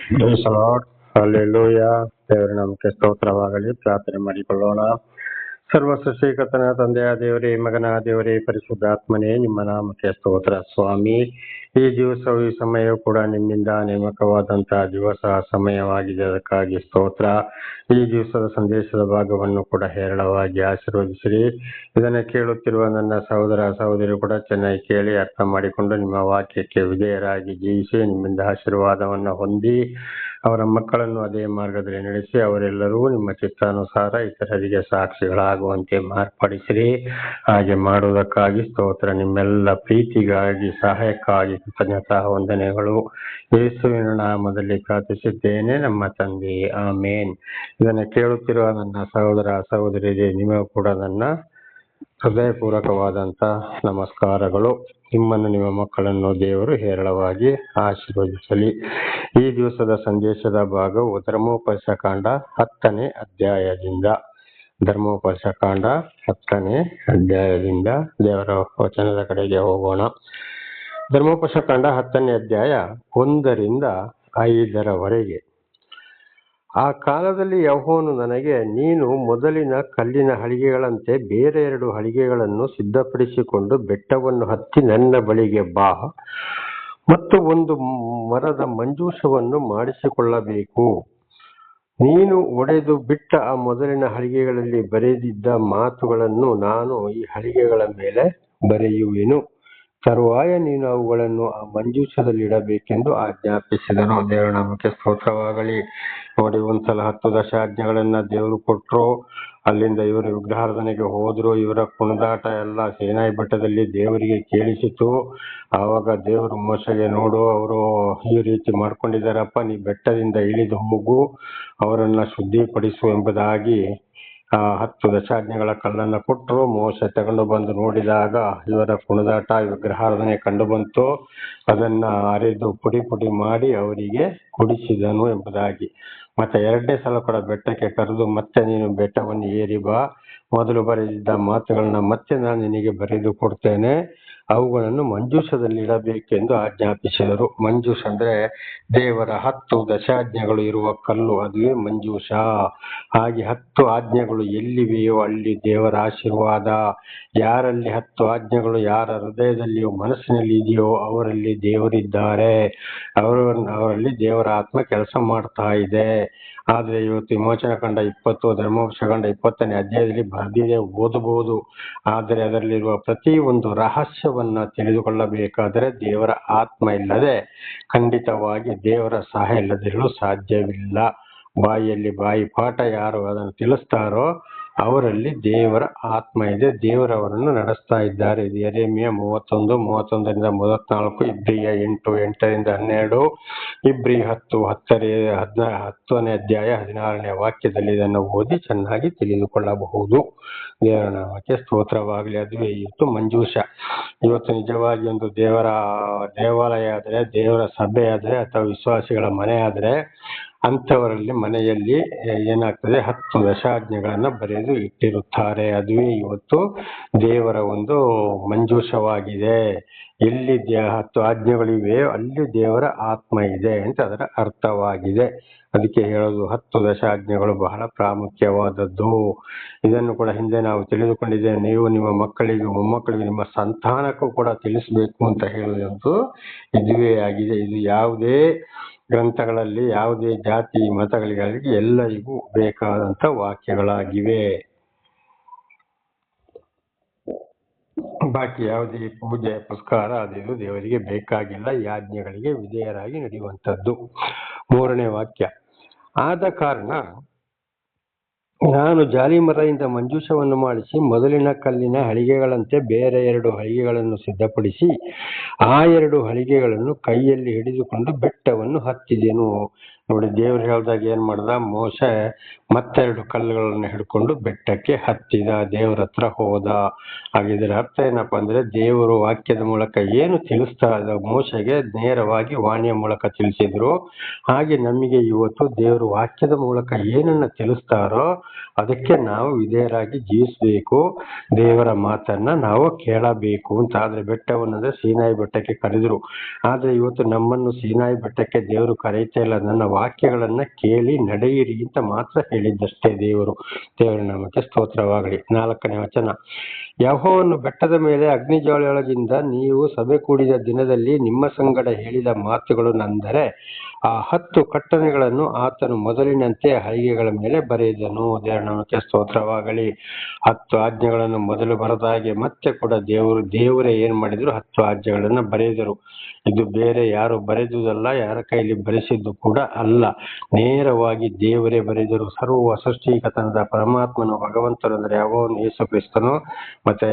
Praise the Lord. Hallelujah. ದೇವರ ನಾಮಕ್ಕೆ ಸ್ತೋತ್ರವಾಗಲಿ. ಪ್ರಾರ್ಥನೆ ಮಾಡಿಕೊಳ್ಳೋಣ. ಸರ್ವ ಸೃಷ್ಟಿಕರ್ತನ ತಂದೆಯ ದೇವರೇ, ಮಗನ ದೇವರೇ, ಪರಿಶುದ್ಧಾತ್ಮನೇ, ನಿಮ್ಮ ನಾಮಕ್ಕೆ ಸ್ತೋತ್ರ ಸ್ವಾಮಿ. ಈ ದಿವಸವು ಈ ಸಮಯವು ಕೂಡ ನಿಮ್ಮಿಂದ ನೇಮಕವಾದಂತಹ ದಿವಸ ಸಮಯವಾಗಿದೆ. ಅದಕ್ಕಾಗಿ ಸ್ತೋತ್ರ. ಈ ದಿವಸದ ಸಂದೇಶದ ಭಾಗವನ್ನು ಕೂಡ ಹೇರಳವಾಗಿ ಆಶೀರ್ವದಿಸಿರಿ. ಇದನ್ನು ಕೇಳುತ್ತಿರುವ ನನ್ನ ಸಹೋದರ ಸಹೋದರಿ ಕೂಡ ಚೆನ್ನಾಗಿ ಕೇಳಿ ಅರ್ಥ ಮಾಡಿಕೊಂಡು ನಿಮ್ಮ ವಾಕ್ಯಕ್ಕೆ ವಿಧೇಯರಾಗಿ ಜೀವಿಸಿ ನಿಮ್ಮಿಂದ ಆಶೀರ್ವಾದವನ್ನು ಹೊಂದಿ ಅವರ ಮಕ್ಕಳನ್ನು ಅದೇ ಮಾರ್ಗದಲ್ಲಿ ನಡೆಸಿ ಅವರೆಲ್ಲರೂ ನಿಮ್ಮ ಚಿತ್ತಾನುಸಾರ ಇತರರಿಗೆ ಸಾಕ್ಷಿಗಳಾಗುವಂತೆ ಮಾರ್ಪಡಿಸಿರಿ. ಹಾಗೆ ಮಾಡುವುದಕ್ಕಾಗಿ ಸ್ತೋತ್ರ. ನಿಮ್ಮೆಲ್ಲ ಪ್ರೀತಿಗಾಗಿ ಸಹಾಯಕ್ಕಾಗಿ ಕೃತಜ್ಞತಾ ವಂದನೆಗಳು ಯೇಸುವಿನ ನಾಮದಲ್ಲಿ ಪ್ರಾರ್ಥಿಸಿದ್ದೇನೆ ನಮ್ಮ ತಂದೆ, ಆಮೇನ್. ಇದನ್ನು ಕೇಳುತ್ತಿರುವ ನನ್ನ ಸಹೋದರ ಸಹೋದರಿಗೆ ನಿಮಗೂ ಕೂಡ ನನ್ನ ಹೃದಯಪೂರ್ವಕವಾದಂತ ನಮಸ್ಕಾರಗಳು. ನಿಮ್ಮನ್ನು ನಿಮ್ಮ ಮಕ್ಕಳನ್ನು ದೇವರು ಹೇರಳವಾಗಿ ಆಶೀರ್ವದಿಸಲಿ. ಈ ದಿವಸದ ಸಂದೇಶದ ಭಾಗವು ಧರ್ಮೋಪದೇಶಕಾಂಡ 10ನೇ ಅಧ್ಯಾಯದಿಂದ ಧರ್ಮೋಪದೇಶಕಾಂಡ 10ನೇ ಅಧ್ಯಾಯದಿಂದ ದೇವರ ವಚನದ ಕಡೆಗೆ ಹೋಗೋಣ. ಧರ್ಮೋಪದೇಶಕಾಂಡ 10ನೇ ಅಧ್ಯಾಯ 1ರಿಂದ 5ರವರೆಗೆ. ಆ ಕಾಲದಲ್ಲಿ ಯೆಹೋವನು ನನಗೆ, ನೀನು ಮೊದಲಿನ ಕಲ್ಲಿನ ಹಲಿಗೆಗಳಂತೆ ಬೇರೆ 2 ಹಲಿಗೆಗಳನ್ನು ಸಿದ್ಧಪಡಿಸಿಕೊಂಡು ಬೆಟ್ಟವನ್ನು ಹತ್ತಿ ನನ್ನ ಬಳಿಗೆ ಬಾ, ಮತ್ತು ಒಂದು ಮರದ ಮಂಜೂಷವನ್ನು ಮಾಡಿಸಿಕೊಳ್ಳಬೇಕು. ನೀನು ಒಡೆದು ಬಿಟ್ಟ ಆ ಮೊದಲಿನ ಹಲಿಗೆಗಳಲ್ಲಿ ಬರೆದಿದ್ದ ಮಾತುಗಳನ್ನು ನಾನು ಈ ಹಲಿಗೆಗಳ ಮೇಲೆ ಬರೆಯುವೆನು. ತರುವಾಯ ನೀನು ಅವುಗಳನ್ನು ಆ ಮಂಜೂಷದಲ್ಲಿ ಇಡಬೇಕೆಂದು ಆಜ್ಞಾಪಿಸಿದನು. ದೇವರ ನಾಮಕ್ಕೆ ಸ್ತೋತ್ರವಾಗಲಿ. ನೋಡಿ, ಒಂದ್ಸಲ 10 ದಶಾಜ್ಞೆಗಳನ್ನ ದೇವರು ಕೊಟ್ಟರು. ಅಲ್ಲಿಂದ ಇವರು ವಿಗ್ರಹಾರಾಧನೆಗೆ ಹೋದ್ರು. ಇವರ ಕುಣಿದಾಟ ಎಲ್ಲ ಸೇನಾಯಿ ಬೆಟ್ಟದಲ್ಲಿ ದೇವರಿಗೆ ಕೇಳಿಸಿತು. ಆವಾಗ ದೇವರು ಮೋಶೆಗೆ, ನೋಡು, ಅವರು ಈ ರೀತಿ ಮಾಡ್ಕೊಂಡಿದ್ದಾರಪ್ಪ, ನೀ ಬೆಟ್ಟದಿಂದ ಇಳಿದು ಹೋಗು, ಅವರನ್ನ ಶುದ್ಧಿಪಡಿಸು ಎಂಬುದಾಗಿ 10 ದಶಾಜ್ಞೆಗಳ ಕಲ್ಲನ್ನು ಕೊಟ್ಟರು. ಮೋಶೆ ತಗೊಂಡು ಬಂದು ನೋಡಿದಾಗ ಇವರ ಕುಣಿದಾಟ, ವಿಗ್ರಹಾರಾಧನೆ ಕಂಡು ಬಂತು. ಅದನ್ನ ಅರೆದು ಪುಡಿ ಪುಡಿ ಮಾಡಿ ಅವರಿಗೆ ಕೊಡಿಸಿದನು ಎಂಬುದಾಗಿ. ಮತ್ತೆ 2ನೇ ಸಲ ಕೂಡ ಬೆಟ್ಟಕ್ಕೆ ಕರೆದು, ಮತ್ತೆ ನೀನು ಬೆಟ್ಟವನ್ನು ಏರಿ ಬಾ, ಮೊದಲು ಬರೆದಿದ್ದ ಮಾತುಗಳನ್ನ ಮತ್ತೆ ನಾನು ನಿನಗೆ ಬರೆದು ಕೊಡ್ತೇನೆ, ಅವುಗಳನ್ನು ಮಂಜೂಷದಲ್ಲಿ ಇಡಬೇಕೆಂದು ಆಜ್ಞಾಪಿಸಿದರು. ಮಂಜೂಷ ಅಂದ್ರೆ ದೇವರ 10 ದಶಾಜ್ಞೆಗಳು ಇರುವ ಕಲ್ಲು, ಅದುವೇ ಮಂಜೂಷ. ಹಾಗೆ 10 ಆಜ್ಞೆಗಳು ಎಲ್ಲಿವೆಯೋ ಅಲ್ಲಿ ದೇವರ ಆಶೀರ್ವಾದ. ಯಾರಲ್ಲಿ 10 ಆಜ್ಞೆಗಳು ಯಾರ ಹೃದಯದಲ್ಲಿಯೋ ಮನಸ್ಸಿನಲ್ಲಿ ಇದೆಯೋ ಅವರಲ್ಲಿ ದೇವರಿದ್ದಾರೆ, ಅವರಲ್ಲಿ ದೇವರ ಆತ್ಮ ಕೆಲಸ ಮಾಡ್ತಾ ಇದೆ. ಆದ್ರೆ ಇವತ್ತು ವಿಮೋಚನ ಕಂಡ 20 ಧರ್ಮೋಪದೇಶಕಾಂಡ 20ನೇ ಅಧ್ಯಾಯದಲ್ಲಿ ಬರ್ದಿದೆ, ಓದಬಹುದು. ಆದರೆ ಅದರಲ್ಲಿರುವ ಪ್ರತಿ ಒಂದು ರಹಸ್ಯವನ್ನ ತಿಳಿದುಕೊಳ್ಳಬೇಕಾದರೆ ದೇವರ ಆತ್ಮ ಇಲ್ಲದೆ ಖಂಡಿತವಾಗಿ ದೇವರ ಸಹಾಯ ಇಲ್ಲದಿರಲು ಸಾಧ್ಯವಿಲ್ಲ. ಬಾಯಿಯಲ್ಲಿ ಬಾಯಿ ಪಾಠ ಯಾರು ಅದನ್ನು ತಿಳಿಸ್ತಾರೋ ಅವರಲ್ಲಿ ದೇವರ ಆತ್ಮ ಇದೆ, ದೇವರವರನ್ನು ನಡೆಸ್ತಾ ಇದ್ದಾರೆ. ಇದು ಯೆರೆಮೀಯ 31, 31ರಿಂದ 34, ಇಬ್ರಿಯ 8, 8ರಿಂದ 12, ಇಬ್ರಿ 10, 10ನೇ ಅಧ್ಯಾಯ 16ನೇ ವಾಕ್ಯದಲ್ಲಿ ಇದನ್ನು ಓದಿ ಚೆನ್ನಾಗಿ ತಿಳಿದುಕೊಳ್ಳಬಹುದು. ದೇವರ ನಾಮಕ್ಕೆ ಸ್ತೋತ್ರವಾಗಲಿ. ಅದುವೇ ಇವತ್ತು ಮಂಜೂಷ. ಇವತ್ತು ನಿಜವಾಗಿ ಒಂದು ದೇವರ ದೇವಾಲಯ ಆದರೆ, ದೇವರ ಸಭೆ ಆದರೆ, ಅಥವಾ ವಿಶ್ವಾಸಿಗಳ ಮನೆ ಆದರೆ ಅಂಥವರಲ್ಲಿ ಮನೆಯಲ್ಲಿ ಏನಾಗ್ತದೆ, 10 ದಶಾಜ್ಞೆಗಳನ್ನ ಬರೆದು ಇಟ್ಟಿರುತ್ತಾರೆ. ಅದುವೇ ಇವತ್ತು ದೇವರ ಒಂದು ಮಂಜೂಷವಾಗಿದೆ. ಎಲ್ಲಿ 10 ಆಜ್ಞೆಗಳಿವೆ ಅಲ್ಲಿ ದೇವರ ಆತ್ಮ ಇದೆ ಅಂತ ಅದರ ಅರ್ಥವಾಗಿದೆ. ಅದಕ್ಕೆ ಹೇಳೋದು 10 ದಶಾಜ್ಞೆಗಳು ಬಹಳ ಪ್ರಾಮುಖ್ಯವಾದದ್ದು. ಇದನ್ನು ಕೂಡ ಹಿಂದೆ ನಾವು ತಿಳಿದುಕೊಂಡಿದ್ದೇವೆ. ನೀವು ನಿಮ್ಮ ಮಕ್ಕಳಿಗೆ, ಮೊಮ್ಮಕ್ಕಳಿಗೆ, ನಿಮ್ಮ ಸಂತಾನಕ್ಕೂ ಕೂಡ ತಿಳಿಸಬೇಕು ಅಂತ ಹೇಳುವುದು ಇದುವೇ ಆಗಿದೆ. ಇದು ಯಾವುದೇ ಗ್ರಂಥಗಳಲ್ಲಿ, ಯಾವುದೇ ಜಾತಿ ಮತಗಳಿಗೆ ಎಲ್ಲರಿಗೂ ಬೇಕಾದಂತ ವಾಕ್ಯಗಳಾಗಿವೆ. ಬಾಕಿ ಯಾವುದೇ ಪೂಜೆ ಪುರಸ್ಕಾರ ಅದು ದೇವರಿಗೆ ಬೇಕಾಗಿಲ್ಲ. ಈ ಆಜ್ಞೆಗಳಿಗೆ ವಿಧೇಯರಾಗಿ ನಡೆಯುವಂಥದ್ದು. 3ನೇ ವಾಕ್ಯ. ಆದ ಕಾರಣ ನಾನು ಜಾಲಿಮರದಿಂದ ಮಂಜೂಷವನ್ನು ಮಾಡಿಸಿ ಮೊದಲಿನ ಕಲ್ಲಿನ ಹಲಿಗೆಗಳಂತೆ ಬೇರೆ 2 ಹಲಿಗೆಗಳನ್ನು ಸಿದ್ಧಪಡಿಸಿ ಆ 2 ಹಲಿಗೆಗಳನ್ನು ಕೈಯಲ್ಲಿ ಹಿಡಿದುಕೊಂಡು ಬೆಟ್ಟವನ್ನು ಹತ್ತಿದೆನು. ನೋಡಿ, ದೇವರು ಹೇಳಿದಾಗ ಏನ್ ಮಾಡ್ದ, ಮೋಶೆ ಮತ್ತೆ 2 ಕಲ್ಲುಗಳನ್ನು ಹಿಡ್ಕೊಂಡು ಬೆಟ್ಟಕ್ಕೆ ಹತ್ತಿದ, ದೇವರ ಹತ್ರ ಹೋದ. ಹಾಗಿದ್ರ ಅರ್ಥ ಏನಪ್ಪಾ ಅಂದ್ರೆ, ದೇವರು ವಾಕ್ಯದ ಮೂಲಕ ಏನು ತಿಳಿಸ್ತಾ ಇದ್ದ ಮೋಶೆಗೆ ನೇರವಾಗಿ ವಾಣಿಯ ಮೂಲಕ ತಿಳಿಸಿದ್ರು. ಹಾಗೆ ನಮಗೆ ಇವತ್ತು ದೇವರು ವಾಕ್ಯದ ಮೂಲಕ ಏನನ್ನ ತಿಳಿಸ್ತಾರೋ ಅದಕ್ಕೆ ನಾವು ವಿಧೇಯರಾಗಿ ಜೀವಿಸಬೇಕು, ದೇವರ ಮಾತನ್ನ ನಾವು ಕೇಳಬೇಕು ಅಂತ. ಆದ್ರೆ ಬೆಟ್ಟವನ್ನಂದ್ರೆ ಸೀನಾಯಿ ಬೆಟ್ಟಕ್ಕೆ ಕರೆದ್ರು. ಆದ್ರೆ ಇವತ್ತು ನಮ್ಮನ್ನು ಸೀನಾಯಿ ಬೆಟ್ಟಕ್ಕೆ ದೇವರು ಕರೀತಾ ಇಲ್ಲ. ನನ್ನ ವಾಕ್ಯಗಳನ್ನ ಕೇಳಿ ನಡೆಯಿರಿ ಅಂತ ಮಾತ್ರ ಹೇಳಿದ್ದಷ್ಟೇ ದೇವರು. ದೇವರ ನಾಮಕ್ಕೆ ಸ್ತೋತ್ರವಾಗಲಿ. 4ನೇ ವಚನ. ಯೆಹೋವನು ಬೆಟ್ಟದ ಮೇಲೆ ಅಗ್ನಿಜ್ವಾಲೆಯೊಳಗಿಂದ ನೀವು ಸಭೆ ಕೂಡಿದ ದಿನದಲ್ಲಿ ನಿಮ್ಮ ಸಂಗಡ ಹೇಳಿದ ಮಾತುಗಳು ನಂದರೆ ಆ 10 ಕಟ್ಟಳೆಗಳನ್ನು ಆತನು ಮೊದಲಿನಂತೆ ಹಲಿಗೆಗಳ ಮೇಲೆ ಬರೆದನು. ದೇವರ ನಾಮಕ್ಕೆ ಸ್ತೋತ್ರವಾಗಲಿ. 10 ಆಜ್ಞೆಗಳನ್ನು ಮೊದಲು ಬರೆದಾಗೆ ಮತ್ತೆ ಕೂಡ ದೇವರೇ ಏನ್ ಮಾಡಿದ್ರು, 10 ಆಜ್ಞೆಗಳನ್ನ ಬರೆದರು. ಇದು ಬೇರೆ ಯಾರು ಬರೆದುದಲ್ಲ, ಯಾರ ಕೈಲಿ ಬರೆಸಿದ್ದು ಕೂಡ ಅಲ್ಲ, ನೇರವಾಗಿ ದೇವರೇ ಬರೆದರು. ಸರ್ವ ಸೃಷ್ಟಿಕತನದ ಪರಮಾತ್ಮನು ಭಗವಂತನು ಅಂದ್ರೆ ಯೆಹೋವನು ಯೇಸು ಕ್ರಿಸ್ತನು. ಮತ್ತೆ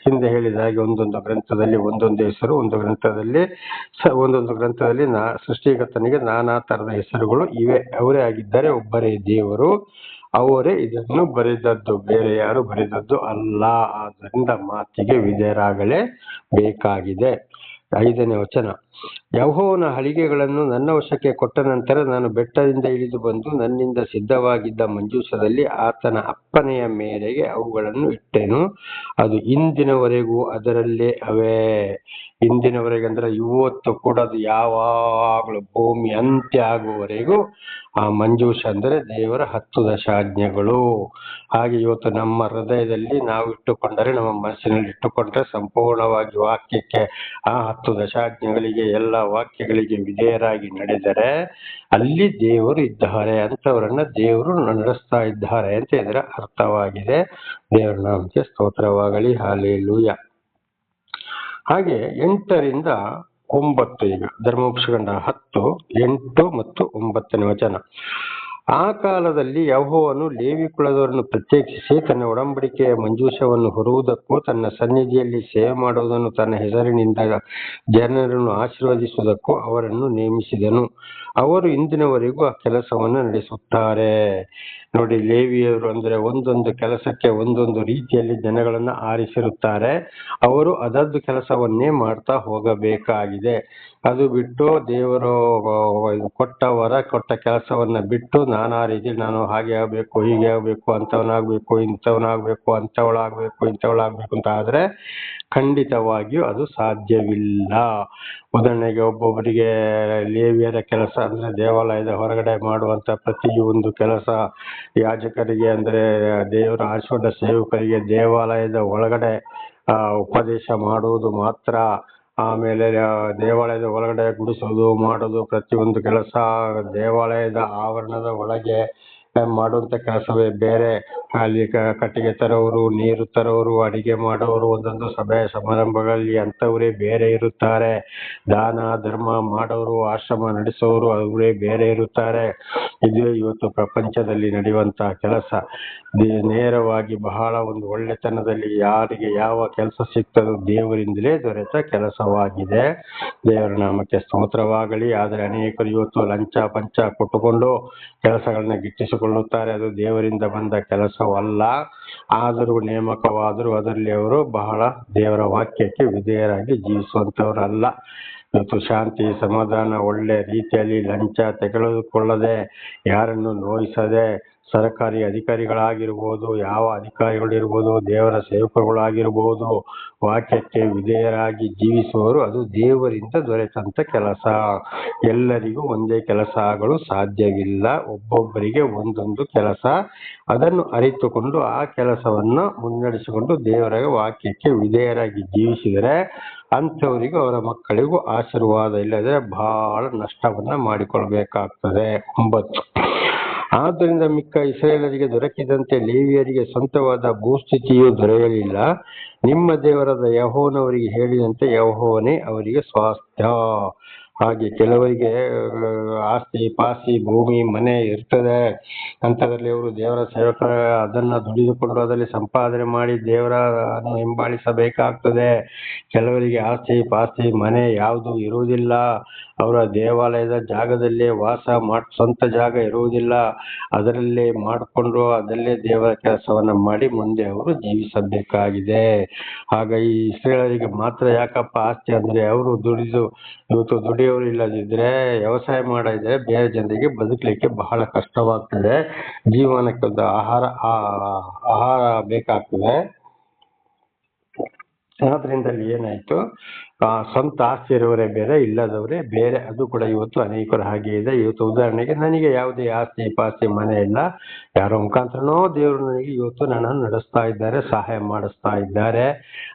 ಹಿಂದೆ ಹೇಳಿದ ಹಾಗೆ ಒಂದೊಂದು ಗ್ರಂಥದಲ್ಲಿ ಒಂದೊಂದು ಹೆಸರು, ಒಂದೊಂದು ಗ್ರಂಥದಲ್ಲಿ ಸೃಷ್ಟಿಕರ್ತನಿಗೆ ನಾನಾ ತರದ ಹೆಸರುಗಳು ಇವೆ. ಅವರೇ ಆಗಿದ್ದಾರೆ, ಒಬ್ಬರೇ ದೇವರು, ಅವರೇ ಇದನ್ನು ಬರೆದದ್ದು, ಬೇರೆ ಯಾರು ಬರೆದದ್ದು ಅಲ್ಲ. ಆದ್ದರಿಂದ ಮಾತಿಗೆ ವಿಧೇಯರಾಗಲೇ ಬೇಕಾಗಿದೆ. 5ನೇ ವಚನ. ಯೆಹೋವನ ಹಲಿಗೆಗಳನ್ನು ನನ್ನ ವಶಕ್ಕೆ ಕೊಟ್ಟ ನಂತರ ನಾನು ಬೆಟ್ಟದಿಂದ ಇಳಿದು ಬಂದು ನನ್ನಿಂದ ಸಿದ್ಧವಾಗಿದ್ದ ಮಂಜೂಷದಲ್ಲಿ ಆತನ ಅಪ್ಪನೆಯ ಮೇರೆಗೆ ಅವುಗಳನ್ನು ಇಟ್ಟೆನು. ಅದು ಇಂದಿನವರೆಗೂ ಅದರಲ್ಲೇ ಅವೇ. ಇಂದಿನವರೆಗೆ ಅಂದ್ರೆ ಇವತ್ತು ಕೂಡ ಅದು ಯಾವಾಗಲೂ ಭೂಮಿ ಅಂತ್ಯ ಆಗುವವರೆಗೂ ಆ ಮಂಜೂಷ ಅಂದರೆ ದೇವರ 10 ದಶಾಜ್ಞೆಗಳು. ಹಾಗೆ ಇವತ್ತು ನಮ್ಮ ಹೃದಯದಲ್ಲಿ ನಾವು ಇಟ್ಟುಕೊಂಡರೆ, ನಮ್ಮ ಮನಸ್ಸಿನಲ್ಲಿ ಇಟ್ಟುಕೊಂಡ್ರೆ, ಸಂಪೂರ್ಣವಾಗಿ ವಾಕ್ಯಕ್ಕೆ ಆ 10 ದಶಾಜ್ಞೆಗಳಿಗೆ, ಎಲ್ಲ ವಾಕ್ಯಗಳಿಗೆ ವಿಧೇಯರಾಗಿ ನಡೆದರೆ ಅಲ್ಲಿ ದೇವರು ಇದ್ದಾರೆ, ಅಂತವರನ್ನ ದೇವರು ನಡೆಸ್ತಾ ಇದ್ದಾರೆ ಅಂತ ಇದರ ಅರ್ಥವಾಗಿದೆ. ದೇವರ ನಾಮಕ್ಕೆ ಸ್ತೋತ್ರವಾಗಲಿ. ಹಲ್ಲೆಲೂಯಾ. ಹಾಗೆ 8ರಿಂದ 9 ಈಗ ಧರ್ಮೋಪದೇಶಕಾಂಡ 10, 8 ಮತ್ತು 9ನೇ ವಚನ. ಆ ಕಾಲದಲ್ಲಿ ಯೆಹೋವನು ಲೇವಿ ಕುಲದವರನ್ನು ಪ್ರತ್ಯೇಕಿಸಿ ತನ್ನ ಒಡಂಬಡಿಕೆಯ ಮಂಜೂಷವನ್ನು ಹೊರುವುದಕ್ಕೂ ತನ್ನ ಸನ್ನಿಧಿಯಲ್ಲಿ ಸೇವೆ ಮಾಡುವುದನ್ನು ತನ್ನ ಹೆಸರಿನಿಂದ ಜನರನ್ನು ಆಶೀರ್ವದಿಸುವುದಕ್ಕೂ ಅವರನ್ನು ನೇಮಿಸಿದನು. ಅವರು ಇಂದಿನವರೆಗೂ ಆ ಕೆಲಸವನ್ನು ನಡೆಸುತ್ತಾರೆ. ನೋಡಿ, ಲೇವಿಯರು ಅಂದ್ರೆ ಒಂದೊಂದು ಕೆಲಸಕ್ಕೆ ಒಂದೊಂದು ರೀತಿಯಲ್ಲಿ ಜನಗಳನ್ನ ಆರಿಸಿರುತ್ತಾರೆ. ಅವರು ಅದದ್ದು ಕೆಲಸವನ್ನೇ ಮಾಡ್ತಾ ಹೋಗಬೇಕಾಗಿದೆ. ಅದು ಬಿಟ್ಟು ದೇವರು ಕೊಟ್ಟ ಕೆಲಸವನ್ನ ಬಿಟ್ಟು ನಾನಾ ರೀತಿ ನಾನು ಹಾಗೆ ಆಗ್ಬೇಕು, ಹೀಗೆ ಆಗ್ಬೇಕು, ಅಂತವನಾಗ್ಬೇಕು, ಇಂಥವನಾಗ್ಬೇಕು, ಇಂಥವಳಾಗ್ಬೇಕು ಅಂತ ಆದ್ರೆ ಖಂಡಿತವಾಗಿಯೂ ಅದು ಸಾಧ್ಯವಿಲ್ಲ. ಉದಾಹರಣೆಗೆ ಒಬ್ಬೊಬ್ಬರಿಗೆ ಲೇವಿಯರ ಕೆಲಸ ಅಂದ್ರೆ ದೇವಾಲಯದ ಹೊರಗಡೆ ಮಾಡುವಂತ ಪ್ರತಿಯೊಂದು ಕೆಲಸ, ಯಾಜಕರಿಗೆ ಅಂದ್ರೆ ದೇವರ ಆಶೀರ್ವಾದ ಸೇವಕರಿಗೆ ದೇವಾಲಯದ ಒಳಗಡೆ ಉಪದೇಶ ಮಾಡುವುದು ಮಾತ್ರ. ಆಮೇಲೆ ದೇವಾಲಯದ ಒಳಗಡೆ ಗುಡಿಸೋದು ಮಾಡೋದು ಪ್ರತಿಯೊಂದು ಕೆಲಸ ದೇವಾಲಯದ ಆವರಣದ ಒಳಗೆ ಮಾಡುವಂತ ಕೆಲಸವೇ ಬೇರೆ. ಅಲ್ಲಿ ಕಟ್ಟಿಗೆ ತರೋರು, ನೀರು ತರೋರು, ಅಡಿಗೆ ಮಾಡೋರು, ಒಂದೊಂದು ಸಭೆ ಸಮಾರಂಭಗಳಲ್ಲಿ ಅಂತವರೇ ಬೇರೆ ಇರುತ್ತಾರೆ. ದಾನ ಧರ್ಮ ಮಾಡೋರು, ಆಶ್ರಮ ನಡೆಸೋರು ಅವರೇ ಬೇರೆ ಇರುತ್ತಾರೆ. ಇದು ಇವತ್ತು ಪ್ರಪಂಚದಲ್ಲಿ ನಡೆಯುವಂತಹ ಕೆಲಸ. ನೇರವಾಗಿ ಬಹಳ ಒಂದು ಒಳ್ಳೆತನದಲ್ಲಿ ಯಾರಿಗೆ ಯಾವ ಕೆಲಸ ಸಿಗ್ತದೋ ದೇವರಿಂದಲೇ ದೊರೆತ ಕೆಲಸವಾಗಿದೆ. ದೇವರ ನಾಮಕ್ಕೆ ಸ್ತೋತ್ರವಾಗಲಿ. ಆದರೆ ಅನೇಕರು ಇವತ್ತು ಲಂಚ ಪಂಚ ಕೊಟ್ಟುಕೊಂಡು ಕೆಲಸಗಳನ್ನ ಗಿಟ್ಟಿಸಿಕೊಳ್ಳುತ್ತಾರೆ. ಅದು ದೇವರಿಂದ ಬಂದ ಕೆಲಸವಲ್ಲ. ಆದರೂ ನೇಮಕವಾದರೂ ಅದರಲ್ಲಿ ಅವರು ಬಹಳ ದೇವರ ವಾಕ್ಯಕ್ಕೆ ವಿಧೇಯರಾಗಿ ಜೀವಿಸುವಂತವರಲ್ಲ. ಇವತ್ತು ಶಾಂತಿ ಸಮಾಧಾನ ಒಳ್ಳೆ ರೀತಿಯಲ್ಲಿ ಲಂಚ ತೆಗೆದುಕೊಳ್ಳದೆ, ಯಾರನ್ನು ನೋಯಿಸದೆ, ಸರ್ಕಾರಿ ಅಧಿಕಾರಿಗಳಾಗಿರ್ಬೋದು, ಯಾವ ಅಧಿಕಾರಿಗಳಿರ್ಬೋದು, ದೇವರ ಸೇವಕರುಗಳಾಗಿರ್ಬೋದು, ವಾಕ್ಯಕ್ಕೆ ವಿಧೇಯರಾಗಿ ಜೀವಿಸುವವರು ಅದು ದೇವರಿಂದ ದೊರೆತಂತ ಕೆಲಸ. ಎಲ್ಲರಿಗೂ ಒಂದೇ ಕೆಲಸ ಆಗಲು ಸಾಧ್ಯವಿಲ್ಲ. ಒಬ್ಬೊಬ್ಬರಿಗೆ ಒಂದೊಂದು ಕೆಲಸ. ಅದನ್ನು ಅರಿತುಕೊಂಡು ಆ ಕೆಲಸವನ್ನ ಮುನ್ನಡೆಸಿಕೊಂಡು ದೇವರ ವಾಕ್ಯಕ್ಕೆ ವಿಧೇಯರಾಗಿ ಜೀವಿಸಿದರೆ ಅಂಥವರಿಗೂ ಅವರ ಮಕ್ಕಳಿಗೂ ಆಶೀರ್ವಾದ. ಇಲ್ಲದ್ರೆ ಬಹಳ ನಷ್ಟವನ್ನ ಮಾಡಿಕೊಳ್ಬೇಕಾಗ್ತದೆ. 9. ಆದ್ದರಿಂದ ಮಿಕ್ಕ ಇಸ್ರಾಯೇಲರಿಗೆ ದೊರಕಿದಂತೆ ಲೇವಿಯರಿಗೆ ಸ್ವಂತವಾದ ಭೂಸ್ಥಿತಿಯು ದೊರೆಯಲಿಲ್ಲ. ನಿಮ್ಮ ದೇವರಾದ ಯೆಹೋವನವರಿಗೆ ಹೇಳಿದಂತೆ ಯೆಹೋವನೇ ಅವರಿಗೆ ಸ್ವಾಸ್ಥ್ಯ. ಹಾಗೆ ಕೆಲವರಿಗೆ ಆಸ್ತಿ ಪಾಸ್ತಿ ಭೂಮಿ ಮನೆ ಇರ್ತದೆ, ಅಂಥದ್ರಲ್ಲಿ ಅವರು ದೇವರ ಸೇವಕರ ಅದನ್ನ ದುಡಿದುಕೊಂಡು ಅದರಲ್ಲಿ ಸಂಪಾದನೆ ಮಾಡಿ ದೇವರನ್ನು ಹಿಂಬಾಲಿಸಬೇಕಾಗ್ತದೆ. ಕೆಲವರಿಗೆ ಆಸ್ತಿ ಪಾಸ್ತಿ ಮನೆ ಯಾವುದು ಇರುವುದಿಲ್ಲ. ಅವರ ದೇವಾಲಯದ ಜಾಗದಲ್ಲೇ ಸ್ವಂತ ಜಾಗ ಇರುವುದಿಲ್ಲ. ಅದರಲ್ಲೇ ಮಾಡಿಕೊಂಡು ಅದರಲ್ಲೇ ದೇವರ ಕೆಲಸವನ್ನ ಮಾಡಿ ಮುಂದೆ ಅವರು ಜೀವಿಸಬೇಕಾಗಿದೆ. ಆಗ ಈ ಇಸ್ರೇಲರಿಗೆ ಮಾತ್ರ ಯಾಕಪ್ಪ ಆಸ್ತಿ ಅಂದ್ರೆ, ಅವರು ಇವತ್ತು ದುಡಿಯೋರು ಇಲ್ಲದಿದ್ರೆ, ವ್ಯವಸಾಯ ಮಾಡಿದ್ರೆ ಬೇರೆ ಜನರಿಗೆ ಬದುಕಲಿಕ್ಕೆ ಬಹಳ ಕಷ್ಟವಾಗ್ತದೆ. ಜೀವನಕ್ಕೆ ಒಂದು ಆಹಾರ ಬೇಕಾಗ್ತದೆ. ಆದ್ರಿಂದಲೇ ಏನಾಯ್ತು, ಸ್ವಂತ ಆಸ್ತಿ ಇರುವವರೇ ಬೇರೆ, ಇಲ್ಲದವರೇ ಬೇರೆ. ಅದು ಕೂಡ ಇವತ್ತು ಅನೇಕರ ಹಾಗೆ ಇದೆ. ಇವತ್ತು ಉದಾಹರಣೆಗೆ, ನನಗೆ ಯಾವುದೇ ಆಸ್ತಿ ಪಾಸ್ತಿ ಮನೆ ಇಲ್ಲ, ಯಾರೋ ಮುಖಾಂತರನೋ ದೇವರು ನನಗೆ ಇವತ್ತು ನನ್ನನ್ನು ನಡೆಸ್ತಾ ಇದ್ದಾರೆ, ಸಹಾಯ ಮಾಡಿಸ್ತಾ ಇದ್ದಾರೆ.